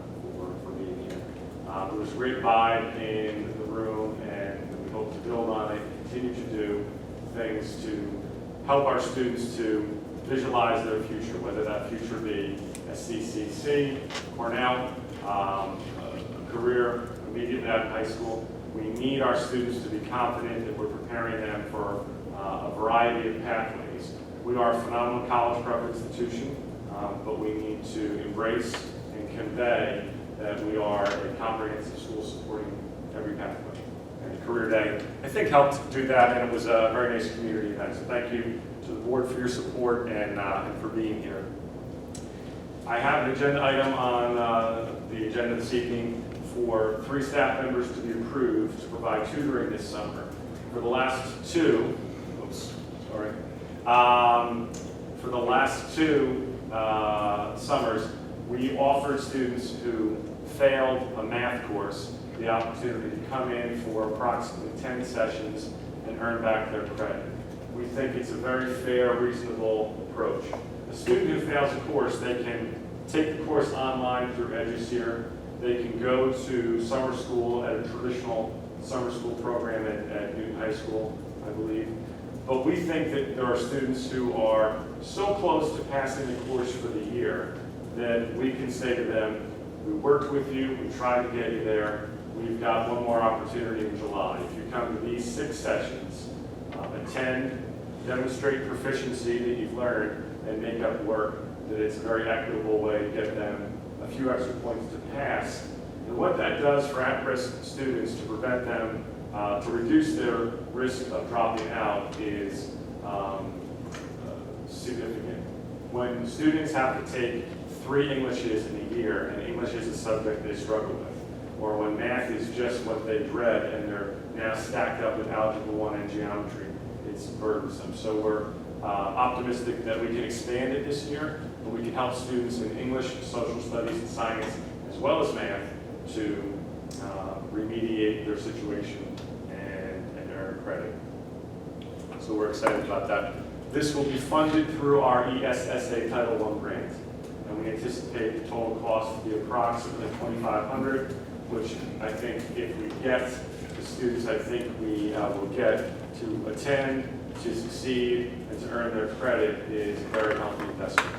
for being here. There was a great vibe in the room, and we hope to build on it, continue to do things to help our students to visualize their future, whether that future be SCCC, Cornell, a career immediately out of high school. We need our students to be confident that we're preparing them for a variety of pathways. We are a phenomenal college prep institution, but we need to embrace and convey that we are a comprehensive school supporting every pathway. And Career Day, I think, helped do that, and it was a very nice community event. So thank you to the board for your support and for being here. I have an agenda item on the agenda this evening for 3 staff members to be approved to provide tutoring this summer. For the last 2, for the last 2 summers, we offered students who failed a math course the opportunity to come in for approximately 10 sessions and earn back their credit. We think it's a very fair, reasonable approach. A student who fails a course, they can take the course online through EduSeer. They can go to summer school at a traditional summer school program at Newton High School, I believe. But we think that there are students who are so close to passing the course for the year that we can say to them, we worked with you, we tried to get you there, we've got one more opportunity in July. If you come to these 6 sessions, attend, demonstrate proficiency that you've learned, and make up work, that it's a very equitable way to get them a few extra points to pass. And what that does for at-risk students to prevent them, to reduce their risk of dropping out is significant. When students have to take 3 Englishes in a year, and English is a subject they struggle with, or when math is just what they dread and they're now stacked up with Algebra 1 and geometry, it's burdensome. So we're optimistic that we can expand it this year, and we can help students in English, social studies, and science, as well as math, to remediate their situation and earn credit. So we're excited about that. This will be funded through our ESSA Title I grant, and we anticipate the total cost to be approximately $2,500, which I think if we get the students, I think we will get to attend, to succeed, and to earn their credit is a very healthy investment.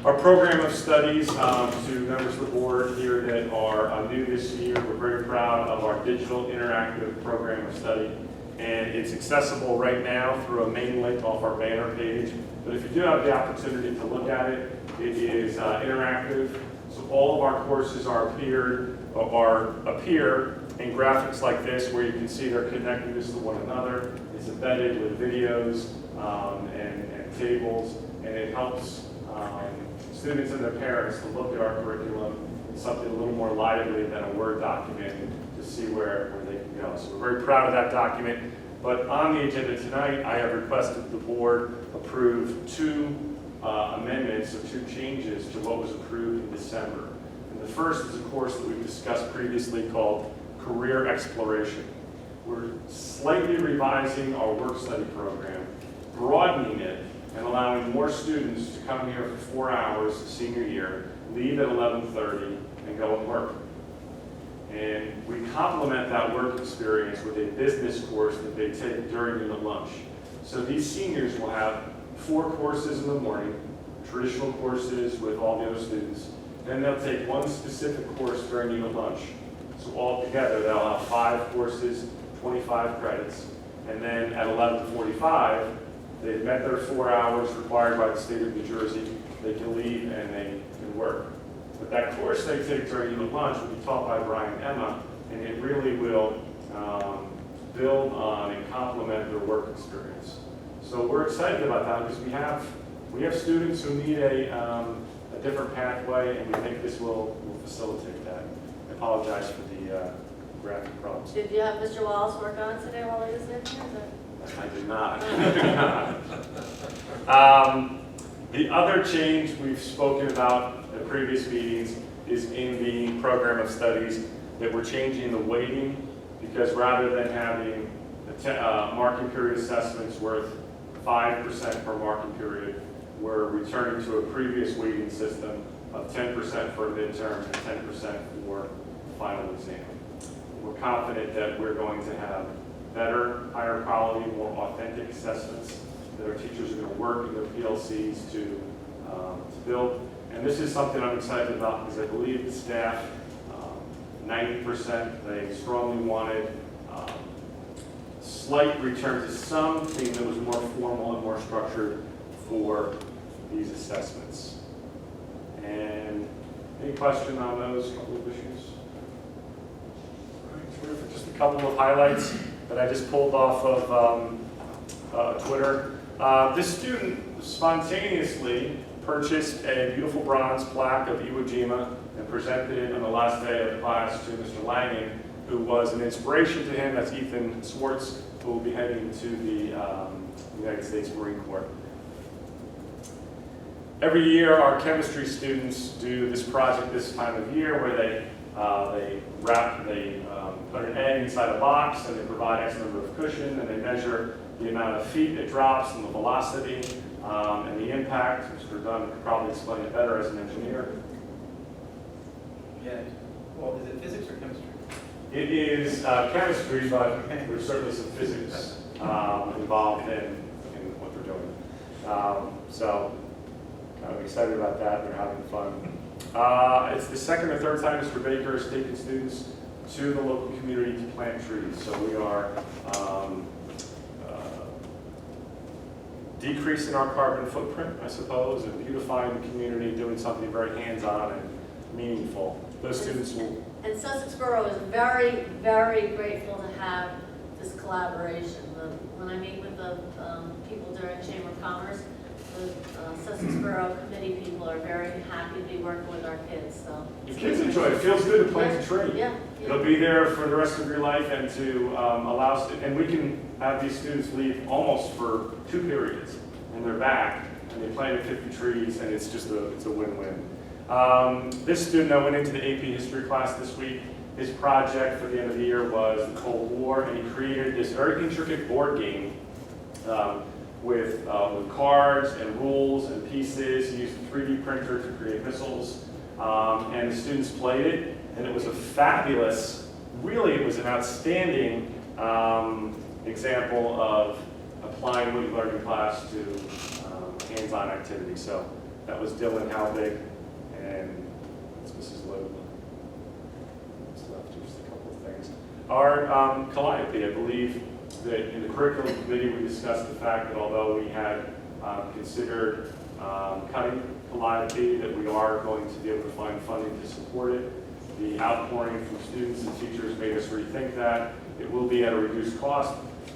Our program of studies, to members of the board here that are new this year, we're very proud of our digital interactive program of study. And it's accessible right now through a main link off our banner page. But if you do have the opportunity to look at it, it is interactive. So all of our courses appear in graphics like this, where you can see their connectedness to one another. It's embedded with videos and tables, and it helps students and their parents to look at our curriculum in something a little more lively than a Word document to see where they can go. So we're very proud of that document. But on the agenda tonight, I have requested the board approve 2 amendments or 2 changes to what was approved in December. And the first is a course that we've discussed previously called Career Exploration. We're slightly revising our work study program, broadening it, and allowing more students to come here for 4 hours senior year, leave at 11:30, and go and work. And we complement that work experience with a business course that they take during unit lunch. So these seniors will have 4 courses in the morning, traditional courses with all the other students. Then they'll take one specific course during unit lunch. So altogether, they'll have 5 courses, 25 credits, and then at 11:45, they've met their 4 hours required by the state of New Jersey, they can leave and they can work. But that course they take during the lunch will be taught by Brian and Emma, and it really will build on and complement their work experience. So we're excited about that because we have students who need a different pathway, and we think this will facilitate that. I apologize for the graphic problems. Did you have Mr. Wallace work on it today while he was in here? I did not. I did not. The other change we've spoken about at previous meetings is in the program of studies that we're changing the weighting, because rather than having marking period assessments worth 5% per marking period, we're returning to a previous weighting system of 10% for a midterm and 10% for the final exam. We're confident that we're going to have better, higher quality, more authentic assessments that our teachers are going to work in their PLCs to build. And this is something I'm excited about because I believe the staff, 90%, they strongly wanted slight return to something that was more formal and more structured for these assessments. And any question on those couple of issues? All right, terrific. Just a couple of highlights that I just pulled off of Twitter. This student spontaneously purchased a beautiful bronze plaque of Iwo Jima and presented it on the last day of class to Mr. Langen, who was an inspiration to him. That's Ethan Swartz, who will be heading to the United States Marine Corps. Every year, our chemistry students do this project this time of year where they put an egg inside a box and they provide X number of cushion and they measure the amount of feet it drops and the velocity and the impact. Mr. Dunn could probably explain it better as an engineer. Yeah, well, is it physics or chemistry? It is chemistry, but there's certainly some physics involved in what they're doing. So I'm excited about that. They're having fun. It's the second or third time Mr. Baker has taken students to the local community to plant trees. So we are decreasing our carbon footprint, I suppose, and beautifying the community, doing something very hands-on and meaningful. Those students will... And Sussex Borough is very, very grateful to have this collaboration. When I meet with the people during Chamber of Commerce, the Sussex Borough committee people are very happy to be working with our kids. So the kids enjoy it. It feels good to plant a tree. Yeah. It'll be there for the rest of your life, and to allow and we can have these students leave almost for 2 periods, and they're back, and they planted 50 trees, and it's just it's a win-win. This student that went into the AP history class this week, his project for the end of the year was the Cold War, and he created this very intricate board game with cards and rules and pieces. He used a 3D printer to create missiles, and the students played it, and it was a fabulous, really it was an outstanding example of applying what you learned in class to hands-on activity. So that was Dylan Halbig, and it's Mrs. Loeb. Just a couple of things. Our Calliope, I believe that in the curriculum committee we discussed the fact that although we had considered cutting Calliope, that we are going to be able to find funding to support it. The outpouring from students and teachers made us rethink that. It will be at a reduced cost,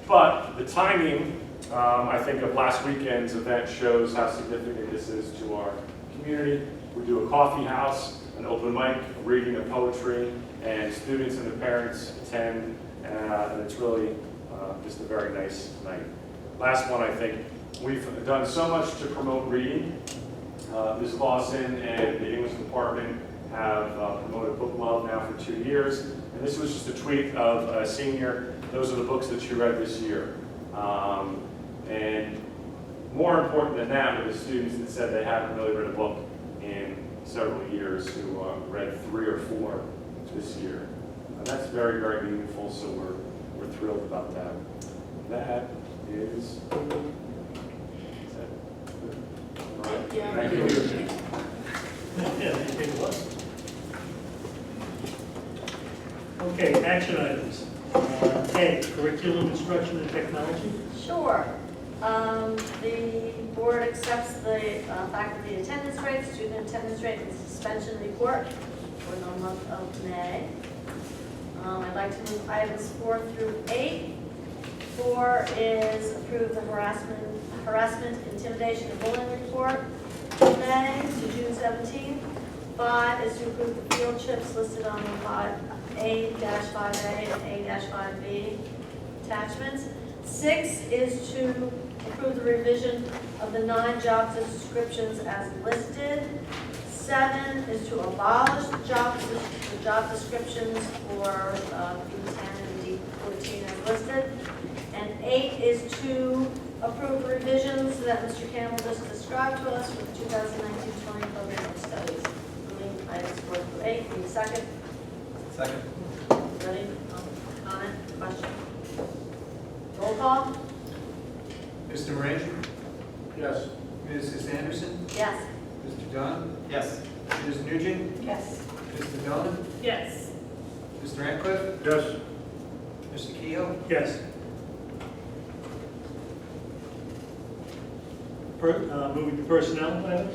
but the timing, I think, of last weekend's event shows how significant this is to our community. We do a coffee house, an open mic, a reading of poetry, and students and the parents attend, and it's really just a very nice night. Last one, I think, we've done so much to promote reading. Ms. Lawson and the English department have promoted Book Love now for 2 years, and this was just a tweet of a senior. Those are the books that she read this year. And more important than that were the students that said they haven't really read a book in several years, who read 3 or 4 this year. And that's very, very meaningful, so we're thrilled about that. That is that. All right. Thank you. Yeah, it was. action items. A, curriculum instruction and technology. Sure. The board accepts the faculty attendance rate, student attendance rate, and suspension report for the month of May. I'd like to move items 4 through 8. 4 is approve the harassment, intimidation, and bullying report from May to June 17th. 5 is to approve the field trips listed on the A-5A and A-5B attachments. 6 is to approve the revision of the 9 job descriptions as listed. 7 is to abolish the job descriptions for D10 and D14 as listed. And 8 is to approve the revisions that Mr. Campbell just described to us for the 2019-20 program of studies. Moving items 4 through 8. Need a second? Second. Ready? Comment? Question? Roll call? Mr. Moran? Yes. Mrs. Anderson? Yes. Mr. Dunn? Yes. Ms. Nugent? Yes. Mr. Donovan? Yes. Mr. Ratcliffe? Yes. Mr. Keel? Yes. Moving to personnel items.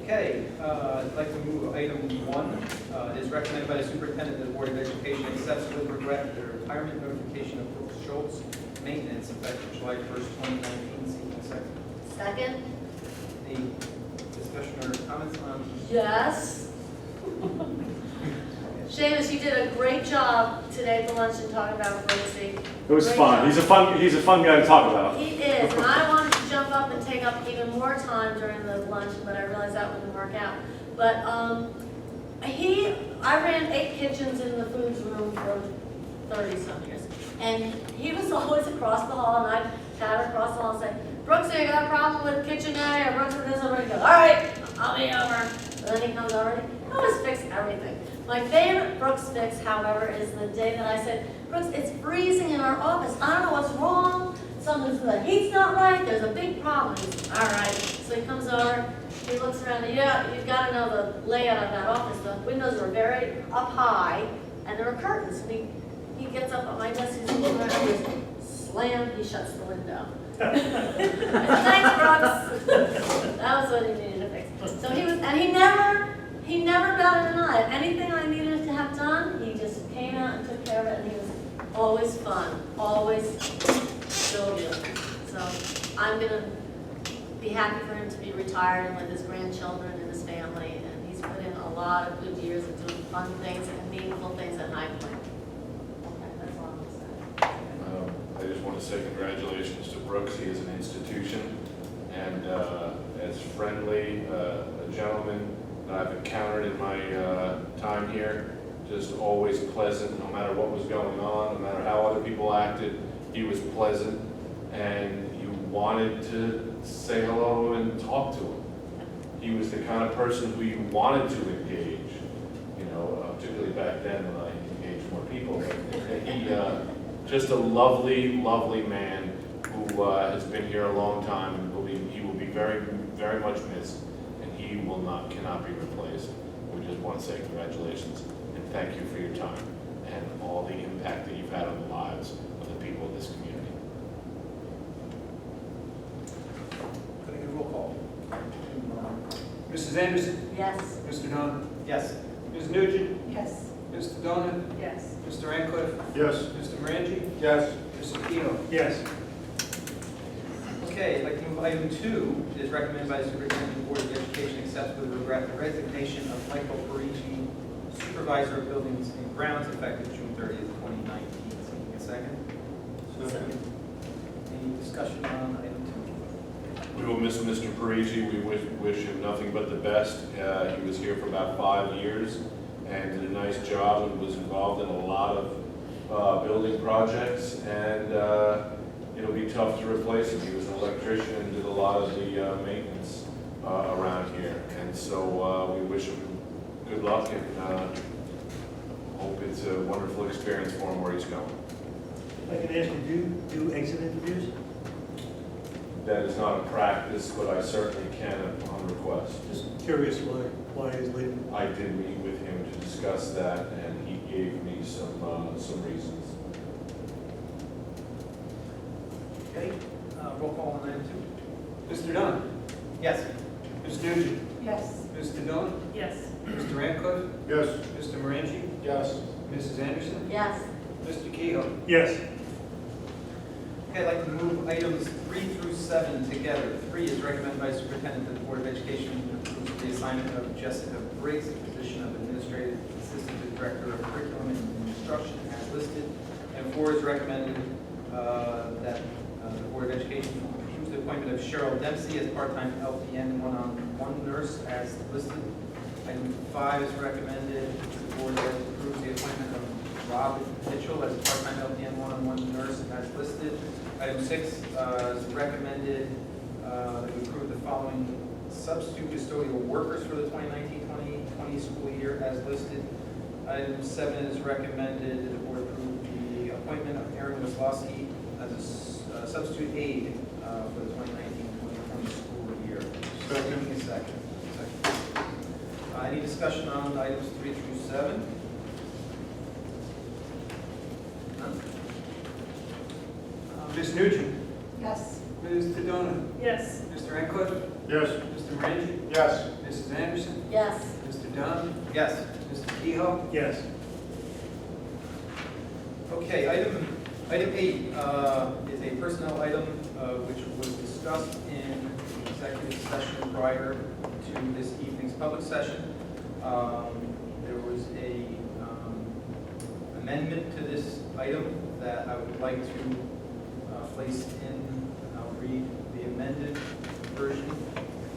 Okay, I'd like to move item 1. It is recommended by the superintendent that the Board of Education accepts with regret the retirement notification of Brooke Schultz, maintenance, effective July 1st, 2019. Seeking a second. Second? Any discussion or comments on? Yes. Seamus, you did a great job today at the luncheon talking about Brooksy. It was Great fun. job. He's a fun guy to talk about. He is, and I wanted to jump up and take up even more time during the luncheon, but I realized that wouldn't work out. But I ran 8 kitchens in the foods room for 30-some years, and he was always across the hall, and I'd pat across the hall and say, Brooksy, you got a problem with kitchen A, or Brooksy this, or he goes, all right, I'll be over. And then he comes over, and he always fix everything. My favorite Brooks fix, however, is the day that I said, Brooks, it's freezing in our office. I don't know what's wrong. The heat's not right. There's a big problem. He's, all right. So he comes over. He looks around. And, yeah, you've got to know the layout of that office. The windows are very up high, and there are curtains. And he gets up at my desk. He's looking around. And he slam. He shuts the window. I said, thanks, Brooks. That was what he needed to fix. So he was, and he never batted an eye. Anything I needed to have done, he just came out and took care of it, and he was always fun, always jovial. So I'm going to be happy for him to be retired and with his grandchildren and his family, and he's put in a lot of good years of doing fun things and meaningful things at High Point. Okay, that's all I'm going to say. I just want to say congratulations to Brooks. He is an institution, and as friendly a gentleman that I've encountered in my time here. Just always pleasant, no matter what was going on, no matter how other people acted. He was pleasant, and you wanted to say hello and talk to him. He was the kind of person who you wanted to engage, you know, particularly back then when I engaged more people. But he, just a lovely, lovely man who has been here a long time, and he will be very, very much missed, and he cannot be replaced. We just want to say congratulations and thank you for your time and all the impact that you've had on the lives of the people of this community. Could I get a roll call? Mrs. Anderson? Yes. Mr. Dunn? Yes. Ms. Nugent? Yes. Mr. Donovan? Yes. Mr. Ratcliffe? Yes. Mr. Morangi? Yes. Mr. Keel? Yes. Okay, I'd like to move item 2. It is recommended by the Superintendent Board of Education accepts with regret the resignation of Michael Parigi, Supervisor of Buildings and Grounds, effective June 30th, 2019. Seeking a second. Second. Any discussion on item 2? We will miss Mr. Parigi. We wish him nothing but the best. He was here for about 5 years and did a nice job and was involved in a lot of building projects, and it'll be tough to replace him. He was an electrician and did a lot of the maintenance around here, and so we wish him good luck and hope it's a wonderful experience for him where he's going. I can ask you, do exit interviews? That is not a practice, but I certainly can on request. Just curious why he's leaving. I did meet with him to discuss that, and he gave me some reasons. Okay, roll call on item 2. Mr. Dunn? Yes. Ms. Nugent? Yes. Mr. Dillon? Yes. Mr. Radcliffe? Yes. Mr. Morangi? Yes. Mrs. Anderson? Yes. Mr. Kehoe? Yes. Okay, I'd like to move items 3 through 7 together. 3 is recommended by the superintendent that the Board of Education approves the assignment of Jessica Briggs, the position of administrative assistant to director of curriculum and instruction as listed. And 4 is recommended that the Board of Education approves the appointment of Cheryl Dempsey as part-time LPN one-on-one nurse as listed. Item 5 is recommended that the Board approves the appointment of Rob Mitchell as a part-time LPN one-on-one nurse as listed. Item 6 is recommended that we approve the following substitute custodial workers for the 2019-2020 school year as listed. Item 7 is recommended that the board approve the appointment of Aaron Wislowski as a substitute aide for the 2019-2020 school year. Second. Any discussion on items 3 through 7? None? Ms. Nugent? Yes. Ms. Dillon? Yes. Mr. Radcliffe? Yes. Mr. Morangi? Yes. Mrs. Anderson? Yes. Mr. Dunn? Yes. Mr. Kehoe? Yes. Okay, item 8 is a personnel item which was discussed in the executive session prior to this evening's public session. There was a amendment to this item that I would like to place in. I'll read the amended version.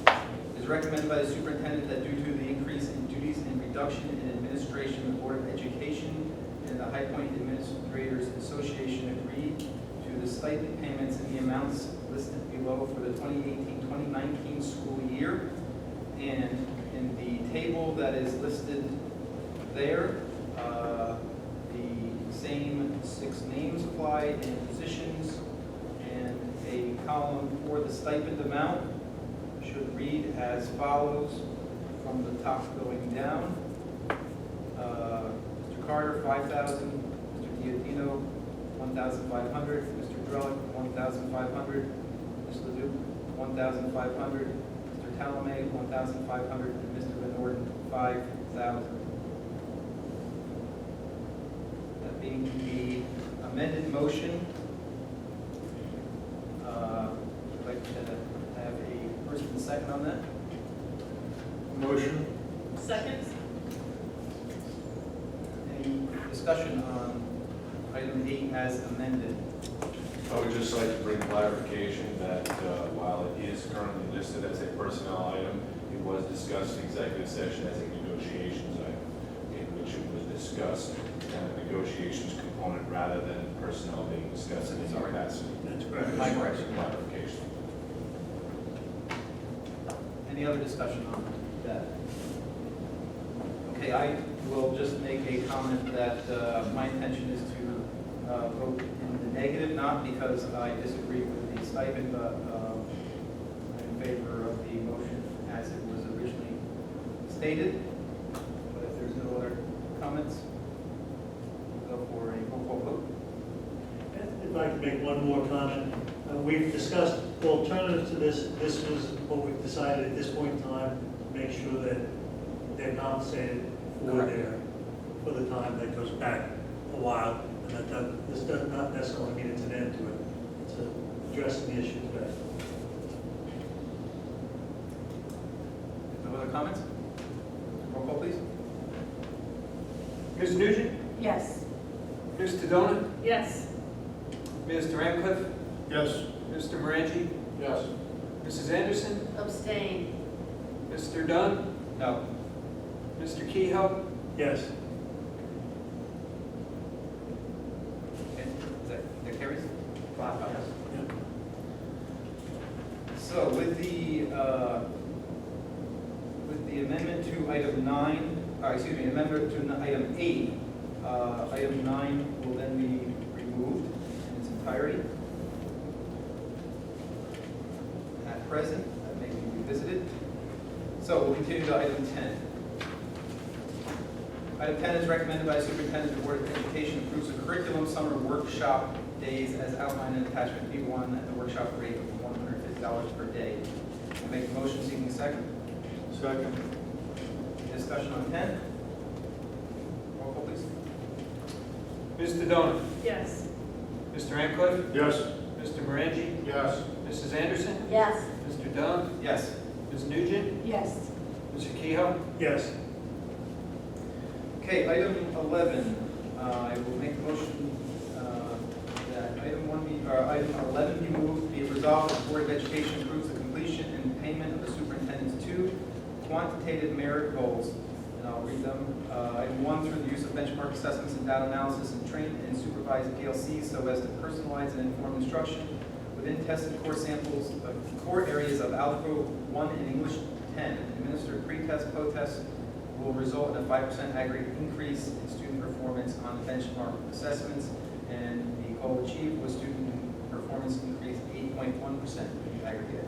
It is recommended by the superintendent that due to the increase in duties and reduction in administration, the Board of Education and the High Point Administrators Association agreed to the stipend payments in the amounts listed below for the 2018-2019 school year. And in the table that is listed there, the same 6 names apply and positions, and a column for the stipend amount should read as follows from the top going down. Mr. Carter, 5,000. Mr. Diodino, 1,500. Mr. Drellick, 1,500. Ms. Leduc, 1,500. Mr. Talame, 1,500. And Mr. Van Orden, 5,000. That being the amended motion, I'd like to have a first and second on that. Motion. Second? Any discussion on item 8 as amended? I would just like to bring clarification that while it is currently listed as a personnel item, it was discussed in executive session as a negotiations item, in which it was discussed and a negotiations component rather than personnel being discussed in its capacity. That's correct. My correction. Clarification. Any other discussion on that? Okay, I will just make a comment that my intention is to vote in the negative, not because I disagree with the stipend, but I'm in favor of the motion as it was originally stated. But if there's no other comments, we'll go for a roll call vote. I'd like to make one more comment. We've discussed alternatives to this. This was what we've decided at this point in time, to make sure that they're compensated for the time that goes back a while. And this does not necessarily mean it's an end to it. It's addressing the issue today. No other comments? Roll call, please. Ms. Nugent? Yes. Mr. Dillon? Yes. Mr. Radcliffe? Yes. Mr. Morangi? Yes. Mrs. Anderson? Abstain. Mr. Dunn? No. Mr. Kehoe? Yes. Okay, that carries? 5 ayes. Yep. So with the amendment to item 9, amendment to item 8, item 9 will then be removed in its entirety. At present, that may be revisited. So we'll continue to item 10. Item 10 is recommended by the superintendent. The Board of Education approves a curriculum summer workshop days as outlined in attachment B1 at the workshop rate of $150 per day. I make a motion seeking a second. Second. Discussion on 10. Roll call, please. Mr. Donovan? Yes. Mr. Ancliffe? Yes. Mr. Morangi? Yes. Mrs. Anderson? Yes. Mr. Dunn? Yes. Ms. Nugent? Yes. Mr. Kehoe? Yes. Okay, item 11. I will make a motion that item 11 be moved, be it resolved that the Board of Education approves the completion and payment of the superintendent's 2 quantitative merit goals. And I'll read them. Item 1, through the use of benchmark assessments and data analysis and train and supervise PLCs so as to personalize and inform instruction within tested core samples of core areas of Algebra 1 and English 10. Administered pre-test, post-test will result in a 5% aggregate increase in student performance on the benchmark assessments, and the goal achieved was student performance increase 8.1% in the aggregate.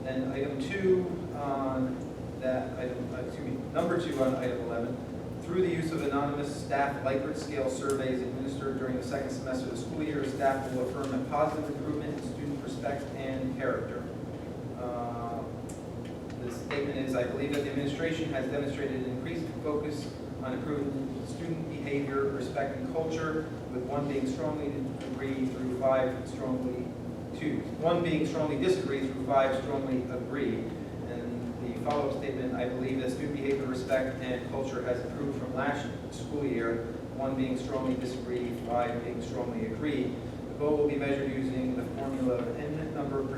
Then item 2 on that item, number 2 on item 11, through the use of anonymous staff Likert scale surveys administered during the second semester of the school year, staff will affirm a positive improvement in student respect and character. The statement is, I believe that the administration has demonstrated an increased focus on improving student behavior, respect, and culture, with 1 being strongly agree through 5 strongly, 1 being strongly disagree through 5 strongly agree. And the follow-up statement, I believe that student behavior, respect, and culture has improved from last school year, 1 being strongly disagree, 5 being strongly agree. The goal will be measured using the formula of n number of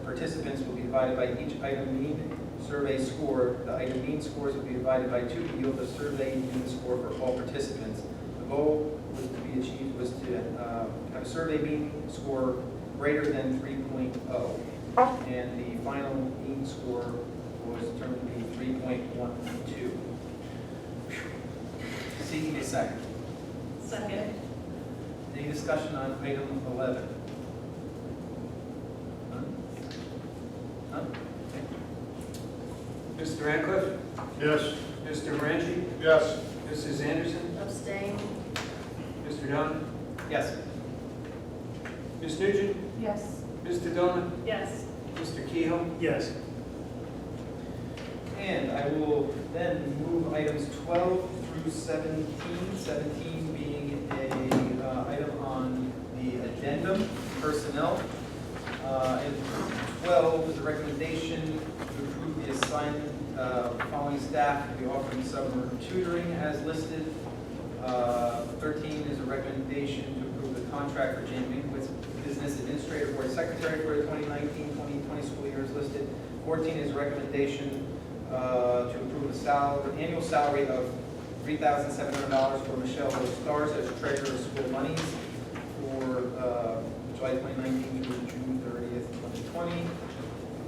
participants will be divided by each item mean survey score. The item mean scores will be divided by 2 to yield the survey mean score for all participants. The goal was to be achieved was to have a survey mean score greater than 3.0, and the final mean score was determined to be 3.12. Seeking a second. Second. Any discussion on item 11? None? None? Mr. Ancliffe? Yes. Mr. Morangi? Yes. Mrs. Anderson? Abstain. Mr. Dunn? Yes. Ms. Nugent? Yes. Mr. Donovan? Yes. Mr. Kehoe? Yes. And I will then move items 12 through 17, 17 being a item on the addendum, personnel. And 12 is a recommendation to approve the assignment following staff to be offering summer tutoring as listed. 13 is a recommendation to approve the contract for Jan Minkwitz, Business Administrator Board Secretary for the 2019-2020 school year as listed. 14 is a recommendation to approve the annual salary of $3,700 for Michelle Stars as treasurer of school monies for July 2019 through June 30th, 2020.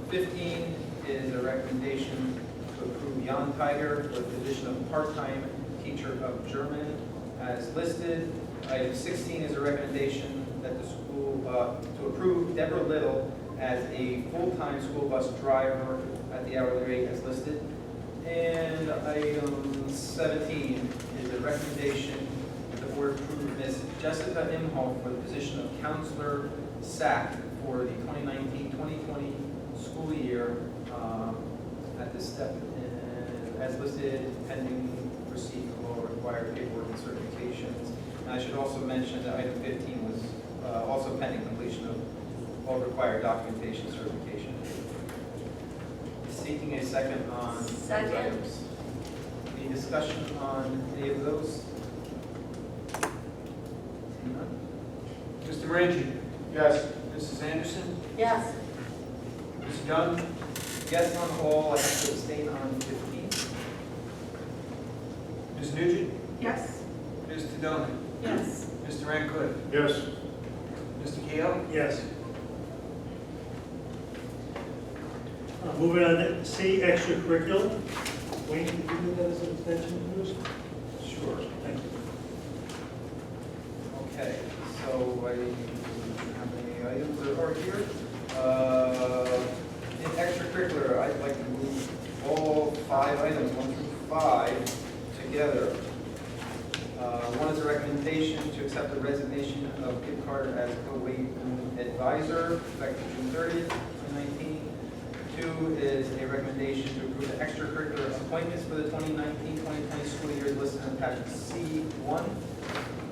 15 is a recommendation to approve Jan Tiger for the position of part-time teacher of German as listed. Item 16 is a recommendation that the school, to approve Deborah Little as a full-time school bus driver at the hourly rate as listed. And item 17 is a recommendation that the board approve Ms. Jessica Imhoff for the position of counselor SAC for the 2019-2020 school year at this step as listed, pending receipt of all required paperwork and certifications. And I should also mention that item 15 was also pending completion of all required documentation certification. Seeking a second on those Second. items. Any discussion on any of those? Seeing none? Mr. Morangi? Yes. Mrs. Anderson? Yes. Mr. Dunn? Yes on all, I have to abstain on 15. Ms. Nugent? Yes. Mr. Dunn? Yes. Mr. Ancliffe? Yes. Mr. Kehoe? Yes. Moving on to C, extracurricular. Wayne, can you do that as an extension, please? Sure. Thank you. Okay, so how many items are here? In extracurricular, I'd like to move all 5 items, 1 through 5, together. accept the resignation of Kip Carter as co-waiting advisor effective June 30th, 2019. 2 is a recommendation to approve the extracurricular appointments for the 2019-2020 school year listed in attachment C1.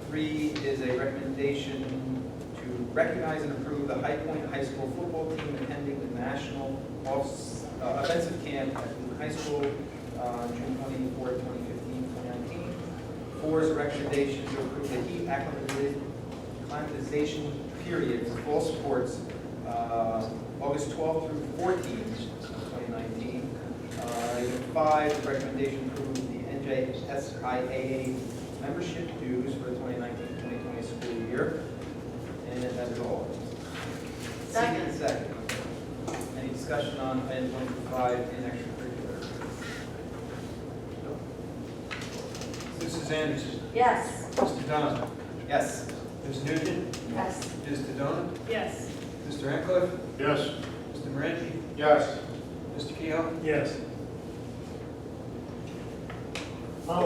3 is a recommendation to recognize and approve the High Point High School football team attending the National Offensive Camp at the high school June 24th, 2015, 2019. 4 is a recommendation to approve the heat acclimatization periods for all sports August 12th through 14th, 2019. Item 5 is a recommendation to approve the NJSIAA membership dues for the 2019-2020 school year. And that is all. Second. Second. Any discussion on item 1-5 in extracurricular? Mrs. Anderson. Yes. Mr. Dunn. Yes. Ms. Nugent. Yes. Mr. Dona. Yes. Mr. Ancliffe. Yes. Mr. Morangi. Yes. Mr. Kehoe. Yes.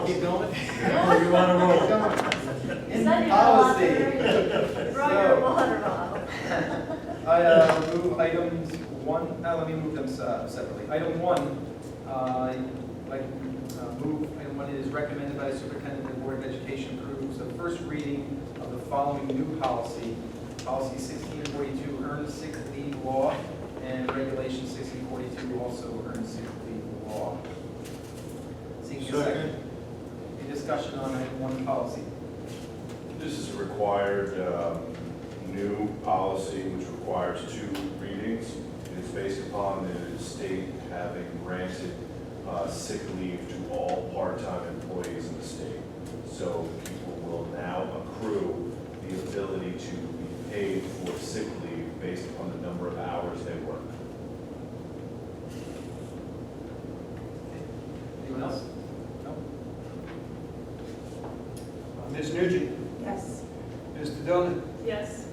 Keep going? Yeah. Or you wanna roll? In Study policy. Brought your water bottle. I move items 1, let me move them separately. Item 1, move, item 1 is recommended by the superintendent and board of education approves the first reading of the following new policy. Policy 1642, earned sick leave law, and regulation 1642, also earned sick leave law. Seeking a second. Any discussion on item 1 policy? This is a required new policy which requires 2 readings. It is based upon the state having granted sick leave to all part-time employees in the state. So people will now accrue the ability to be paid for sick leave based upon the number of hours they work. Anyone else? No? Ms. Nugent. Yes. Mr. Dona. Yes.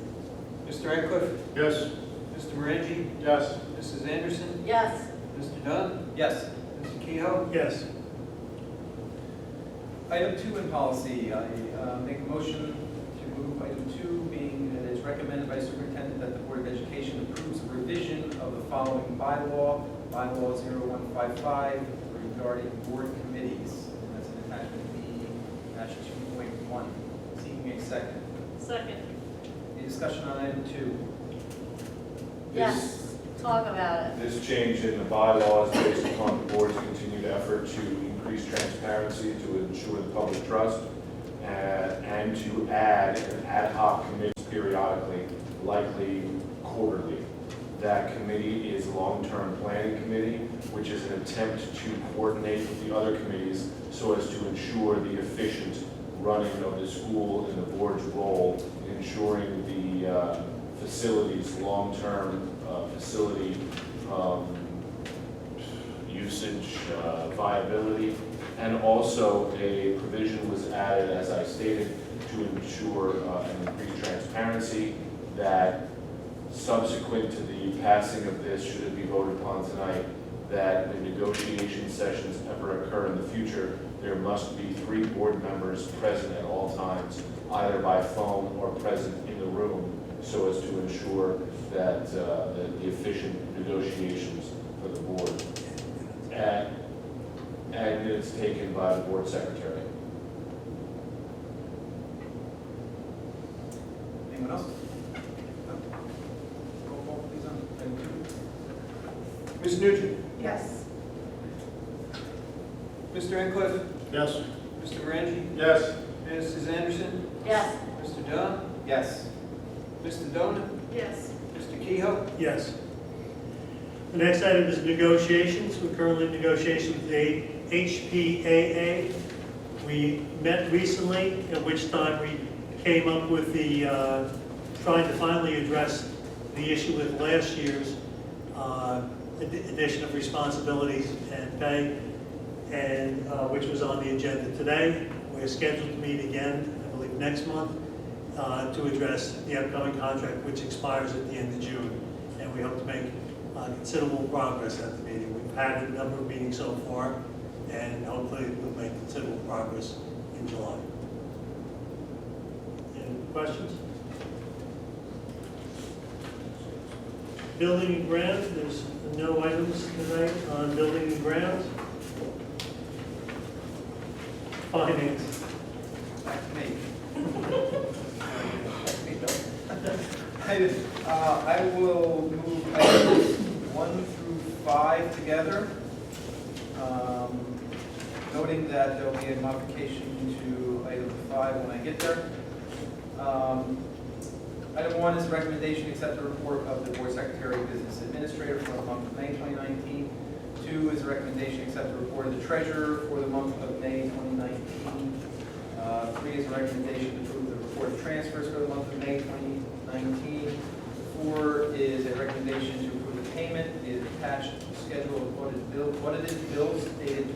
Mr. Ancliffe. Yes. Mr. Morangi. Yes. Mrs. Anderson. Yes. Mr. Dunn. Yes. Mr. Kehoe. Yes. Item 2 in policy, I make a motion to move item 2, being that it is recommended by superintendent that the Board of Education approves a revision of the following bylaw, bylaw 0155, regarding board committees. And that's an attachment B-2.1. Seeking a second. Second. Any discussion on item 2? Yes. Talk about it. This change in the bylaws is based upon the board's continued effort to increase transparency, to ensure the public trust, and to add an ad hoc committee periodically, likely quarterly. That committee is long-term planning committee, which is an attempt to coordinate with the other committees so as to ensure the efficient running of the school and the board's role in ensuring the facilities, long-term facility usage, viability, and also a provision was added, as I stated, to ensure an increased transparency that subsequent to the passing of this, should it be voted upon tonight, that when negotiation sessions ever occur in the future, there must be 3 board members present at all times, either by phone or present in the room, so as to ensure that the efficient negotiations for the board. And it's taken by the board secretary. Anyone else? No? Roll call, please, on item 2. Ms. Nugent. Yes. Mr. Ancliffe. Yes. Mr. Morangi. Yes. Mrs. Anderson. Yes. Mr. Dunn. Yes. Mr. Dona. Yes. Mr. Kehoe. Yes. The next item is negotiations. We're currently in negotiations with the HPAA. We met recently, at which time we came up with the, trying to finally address the issue with last year's addition of responsibilities and pay, and which was on the agenda today. We're scheduled to meet again, I believe, next month to address the upcoming contract, which expires at the end of June. And we hope to make considerable progress at the meeting. We've had a number of meetings so far, and hopefully we'll make considerable progress in July. And Questions? Building and grounds, there's no items tonight on building and grounds. Finance. Back to me. I will move items 1 through 5 together, noting that there will be a modification to item 5 when I get there. Item 1 is a recommendation to accept the report of the Board Secretary and Business Administrator for the month of May 2019. 2 is a recommendation to accept the report of the Treasurer for the month of May 2019. 3 is a recommendation to approve the report of transfers for the month of May 2019. 4 is a recommendation to approve the payment, the attached schedule of audited bills dated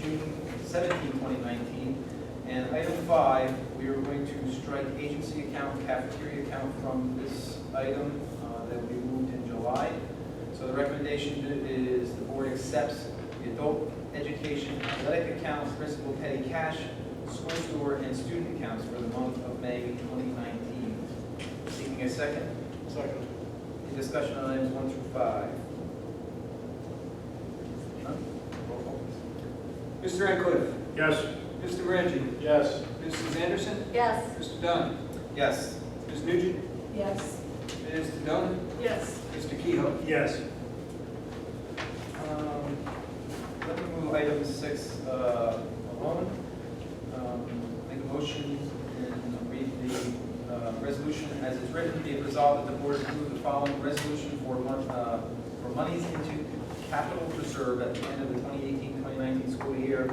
June 17, 2019. And item 5, we are going to strike agency account, cafeteria account from this item that will be moved in July. So the recommendation is the board accepts the adult education athletic accounts, principal petty cash, school store, and student accounts for the month of May 2019. Seeking a second? Second. Any discussion on items 1 through 5? None? Roll call, please. Mr. Radcliffe? Yes. Mr. Rangi? Yes. Mrs. Anderson? Yes. Mr. Dunn? Yes. Ms. Nugent? Yes. Mr. Dunn? Yes. Mr. Kehoe? Yes. Let me move item 6 alone. Make a motion and read the resolution as it's written. Be it resolved that the board approve the following resolution for monies into capital reserve at the end of the 2018-2019 school year.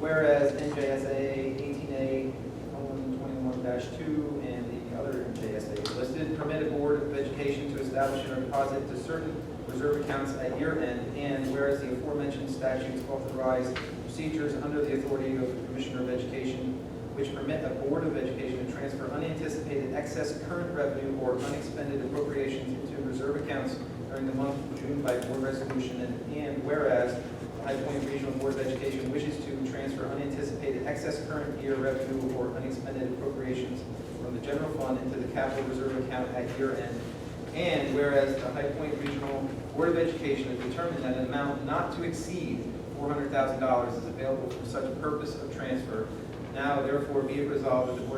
Whereas NJSA 18A:21-2 and the other NJSA listed permit a Board of Education to establish and deposit to certain reserve accounts at year end, and whereas the aforementioned statutes authorize procedures under the authority of the Commissioner of Education which permit a Board of Education to transfer unanticipated excess current revenue or unexpended appropriations into reserve accounts during the month of June by board resolution, and whereas the High Point Regional Board of Education wishes to transfer unanticipated excess current year revenue or unexpended appropriations from the general fund into the capital reserve account at year end. And whereas the High Point Regional Board of Education has determined that an amount not to exceed $400,000 is available for such a purpose of transfer, now therefore be it resolved that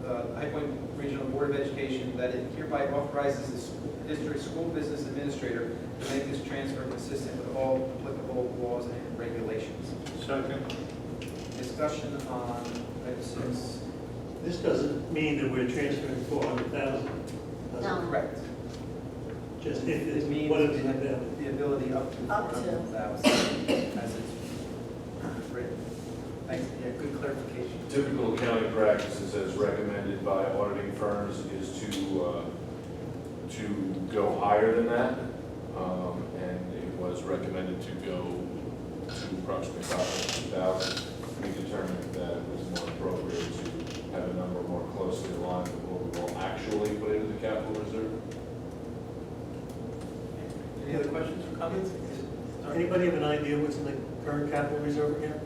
the High Point Regional Board of Education that it hereby authorizes the district school business administrator to make this transfer consistent with all applicable laws and regulations. Second. Discussion on item 6. This doesn't mean that we're transferring 400,000. No. Correct. Just if It it's, means what is it? the ability up to Up to. 400,000 as it's written. Thanks, yeah, good clarification. Typical accounting practices as recommended by auditing firms is to go higher than that. And it was recommended to go to approximately 500,000. We determined that it was more appropriate to have a number more closely aligned with what we will actually put into the capital reserve. Any other questions or comments? Anybody have an idea what's in the current capital reserve account?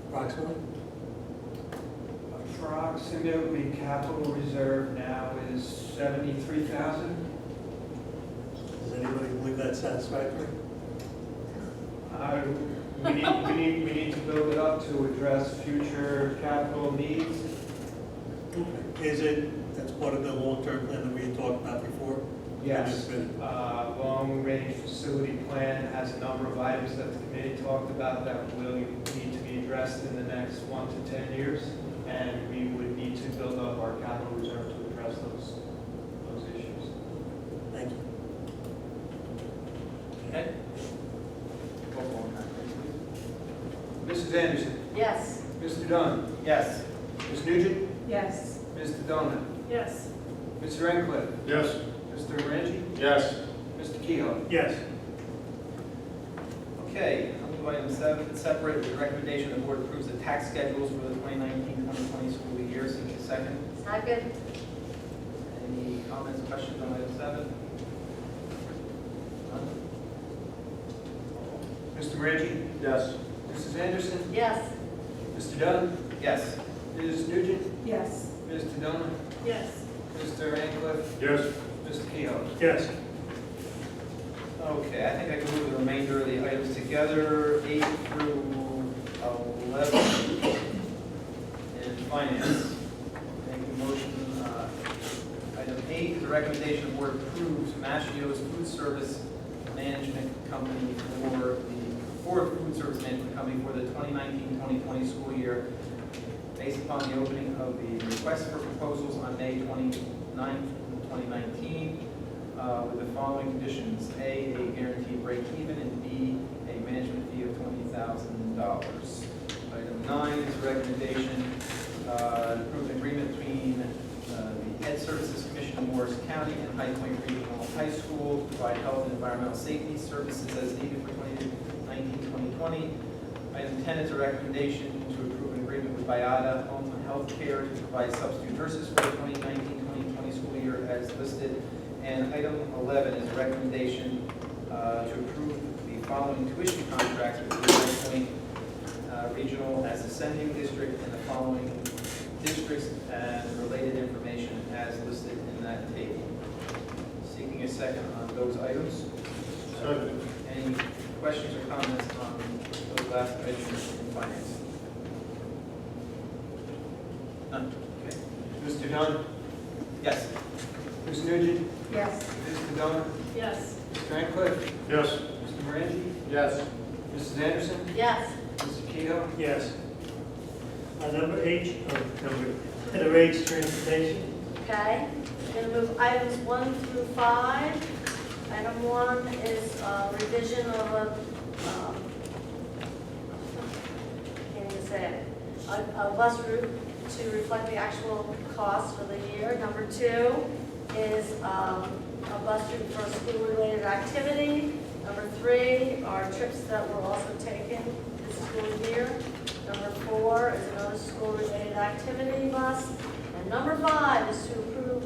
Approximately? Approximately capital reserve now is 73,000. Does anybody believe that's satisfactory? We need to build it up to address future capital needs. Is it, that's part of the long-term plan that we had talked about before? Yes, long-range facility plan has a number of items that the committee talked about that will need to be addressed in the next 1 to 10 years, and we would need to build up our capital reserve to address those issues. Thank you. Okay. Roll call on that, please. Mrs. Anderson? Yes. Mr. Dunn? Yes. Ms. Nugent? Yes. Mr. Donut? Yes. Mr. Radcliffe? Yes. Mr. Rangi? Yes. Mr. Kehoe? Yes. Okay, I'll move item 7, separate with the recommendation the board approves the tax schedules for the 2019-2020 school year. Seeking a second. Second. Any comments, questions on item 7? None? Mr. Rangi? Yes. Mrs. Anderson? Yes. Mr. Dunn? Yes. Ms. Nugent? Yes. Ms. Sedona? Yes. Mr. Ankliff? Yes. Mr. Kehoe? Yes. Okay, I think I can move the remainder of the items together, 8 through 11. In finance, make a motion, item 8 is a recommendation the board approves Maggio's Food Service Management Company for Food Service Management Company for the 2019-2020 school year, based upon the opening of the request for proposals on May 29th, 2019, with the following conditions: A guaranteed break even, and B, a management fee of $20,000. Item 9 is a recommendation, approve an agreement between the Ed Services Commission of Morris County and High Point Regional High School to provide health and environmental safety services as needed for 2019-2020. Item 10 is a recommendation to approve an agreement with Bayada Home Health Care to provide substitute nurses for the 2019-2020 school year as listed. And item 11 is a recommendation to approve the following tuition contracts with the High Point Regional as ascending district and the following districts and related information as listed in that table. Seeking a second on those items. Second. Any questions or comments on those last items in finance? None. Okay. Mr. Dunn? Yes. Ms. Nugent? Yes. Ms. Sedona? Yes. Mr. Ankliff? Yes. Mr. Morangi? Yes. Mrs. Anderson? Yes. Mr. Kehoe? Yes. Number H, letter H, transportation. Okay, I'm gonna move items 1 through 5. Item 1 is revision of can't even say it, a bus route to reflect the actual cost for the year. Number 2 is a bus route for a school-related activity. Number 3 are trips that were also taken this school year. Number 4 is another school-related activity bus. And number 5 is to approve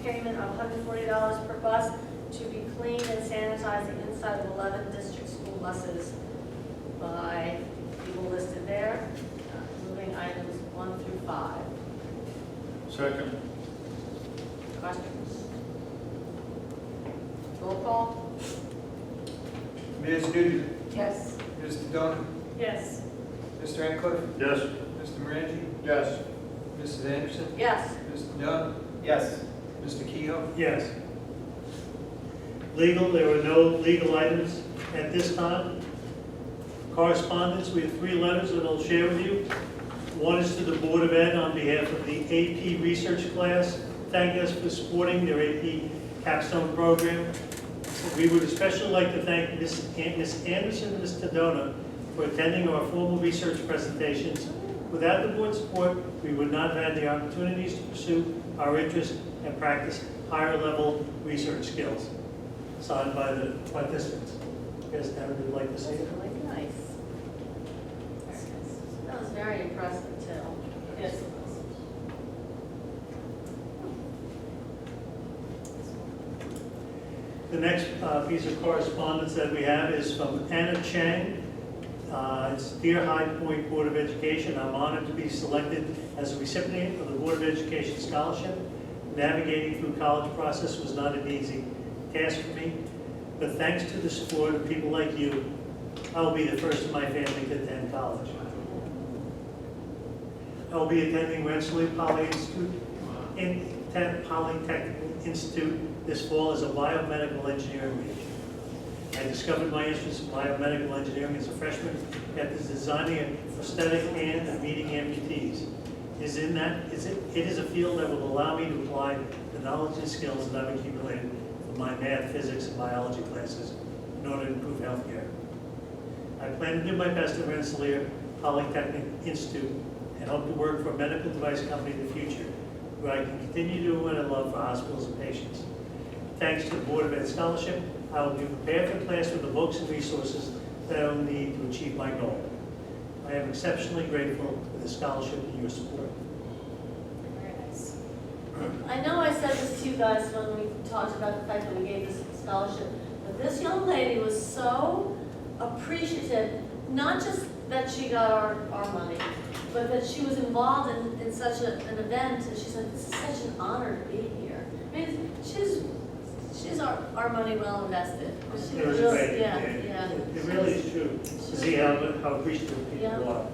payment of $140 per bus to be cleaned and sanitized the inside of 11 district school buses by people listed there. Moving items 1 through 5. Second. Questions? Roll call? Ms. Nugent? Yes. Ms. Sedona? Yes. Mr. Ankliff? Yes. Mr. Morangi? Yes. Mrs. Anderson? Yes. Mr. Dunn? Yes. Mr. Kehoe? Yes. Legal, there were no legal items at this time. Correspondence, we have 3 letters that I'll share with you. One is to the Board of Ed on behalf of the AP research class. Thank us for supporting their AP capstone program. We would especially like to thank Ms. Anderson and Ms. Sedona for attending our formal research presentations. Without the board's support, we would not have had the opportunities to pursue our interest and practice higher level research skills. Signed by the participants. Yes, Debbie would like to say it. Really nice. That was very impressive too. Yes. it was. The next piece of correspondence that we have is from Anna Chang. It's Dear High Point Board of Education. I'm honored to be selected as a recipient of the Board of Education Scholarship. Navigating through college process was not an easy task for me, but thanks to the support of people like you, I will be the first in my family to attend college. I will be attending Rensselaer Polytechnical Institute this fall as a biomedical engineering major. I discovered my interest in biomedical engineering as a freshman after designing a prosthetic hand and meeting amputees. It is a field that will allow me to apply the knowledge and skills that I've accumulated from my math, physics, and biology classes in order to improve healthcare. I plan to do my best at Rensselaer Polytechnic Institute and hope to work for a medical device company in the future where I can continue to do what I love for hospitals and patients. Thanks to the Board of Ed Scholarship, I will be prepared for class with the books and resources that I will need to achieve my goal. I am exceptionally grateful for the scholarship and your support. Very nice. I know I said this to you guys when we talked about the fact that we gave this scholarship, but this young lady was so appreciative, not just that she got our money, but that she was involved in such an event, and she said, this is such an honor to be here. I mean, she's our money well invested. She It was really- great. Yeah, It yeah. it really is true, to see how appreciative Yeah, people are.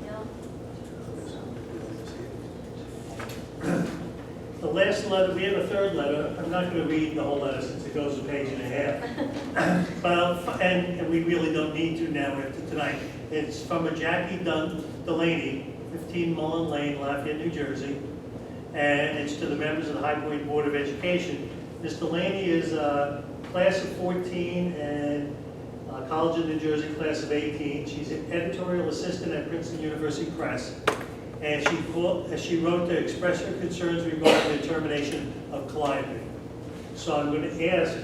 yeah. The last letter, we have a third letter. I'm not going to read the whole letter since it goes a page and a half. But, and we really don't need to now after tonight. It's from a Jackie Delaney, 15 Mullen Lane, Lafayette, New Jersey. And it's to the members of the High Point Board of Education. Ms. Delaney is a class of 14 and College of New Jersey class of 18. She's an editorial assistant at Princeton University Press. And she wrote to express her concerns regarding the termination of Calliope. So I'm going to ask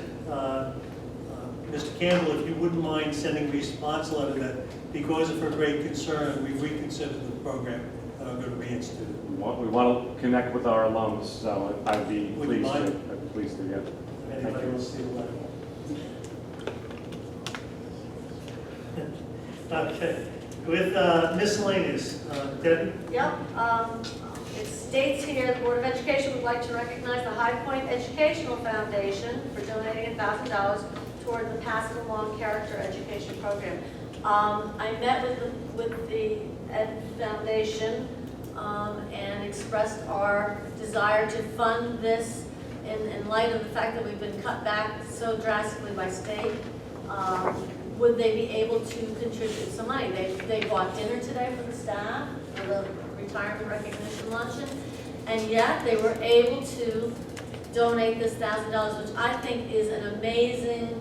Mr. Campbell if you wouldn't mind sending a response letter that because of her great concern, we reconsidered the program and are going to reinstitute it. We want to connect with our alums, so I'd be Would you pleased to. mind? I'd be pleased to, yeah. If anybody wants to see the letter. Okay, with miscellaneous, Debbie? Yep, it states here, the Board of Education would like to recognize the High Point Educational Foundation for donating $1,000 toward the Pass It Along Character Education Program. I met with the Ed Foundation and expressed our desire to fund this in light of the fact that we've been cut back so drastically by state. Would they be able to contribute some money? They bought dinner today for the staff, for the retirement recognition luncheon, and yet they were able to donate this $1,000, which I think is an amazing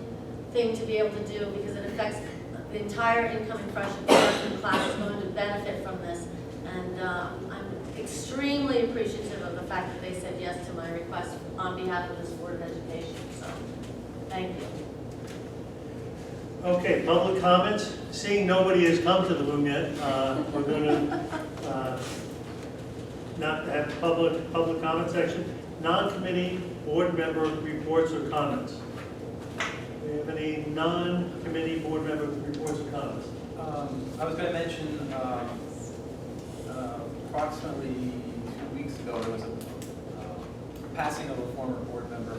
thing to be able to do because it affects the entire incoming freshman class is going to benefit from this. And I'm extremely appreciative of the fact that they said yes to my request on behalf of this Board of Education, so thank you. Okay, public comments. Seeing nobody has come to the room yet, we're going to not have public comment section. Non-committee board member reports or comments. Do we have any non-committee board member reports or comments? I was going to mention approximately 2 weeks ago, there was a passing of a former board member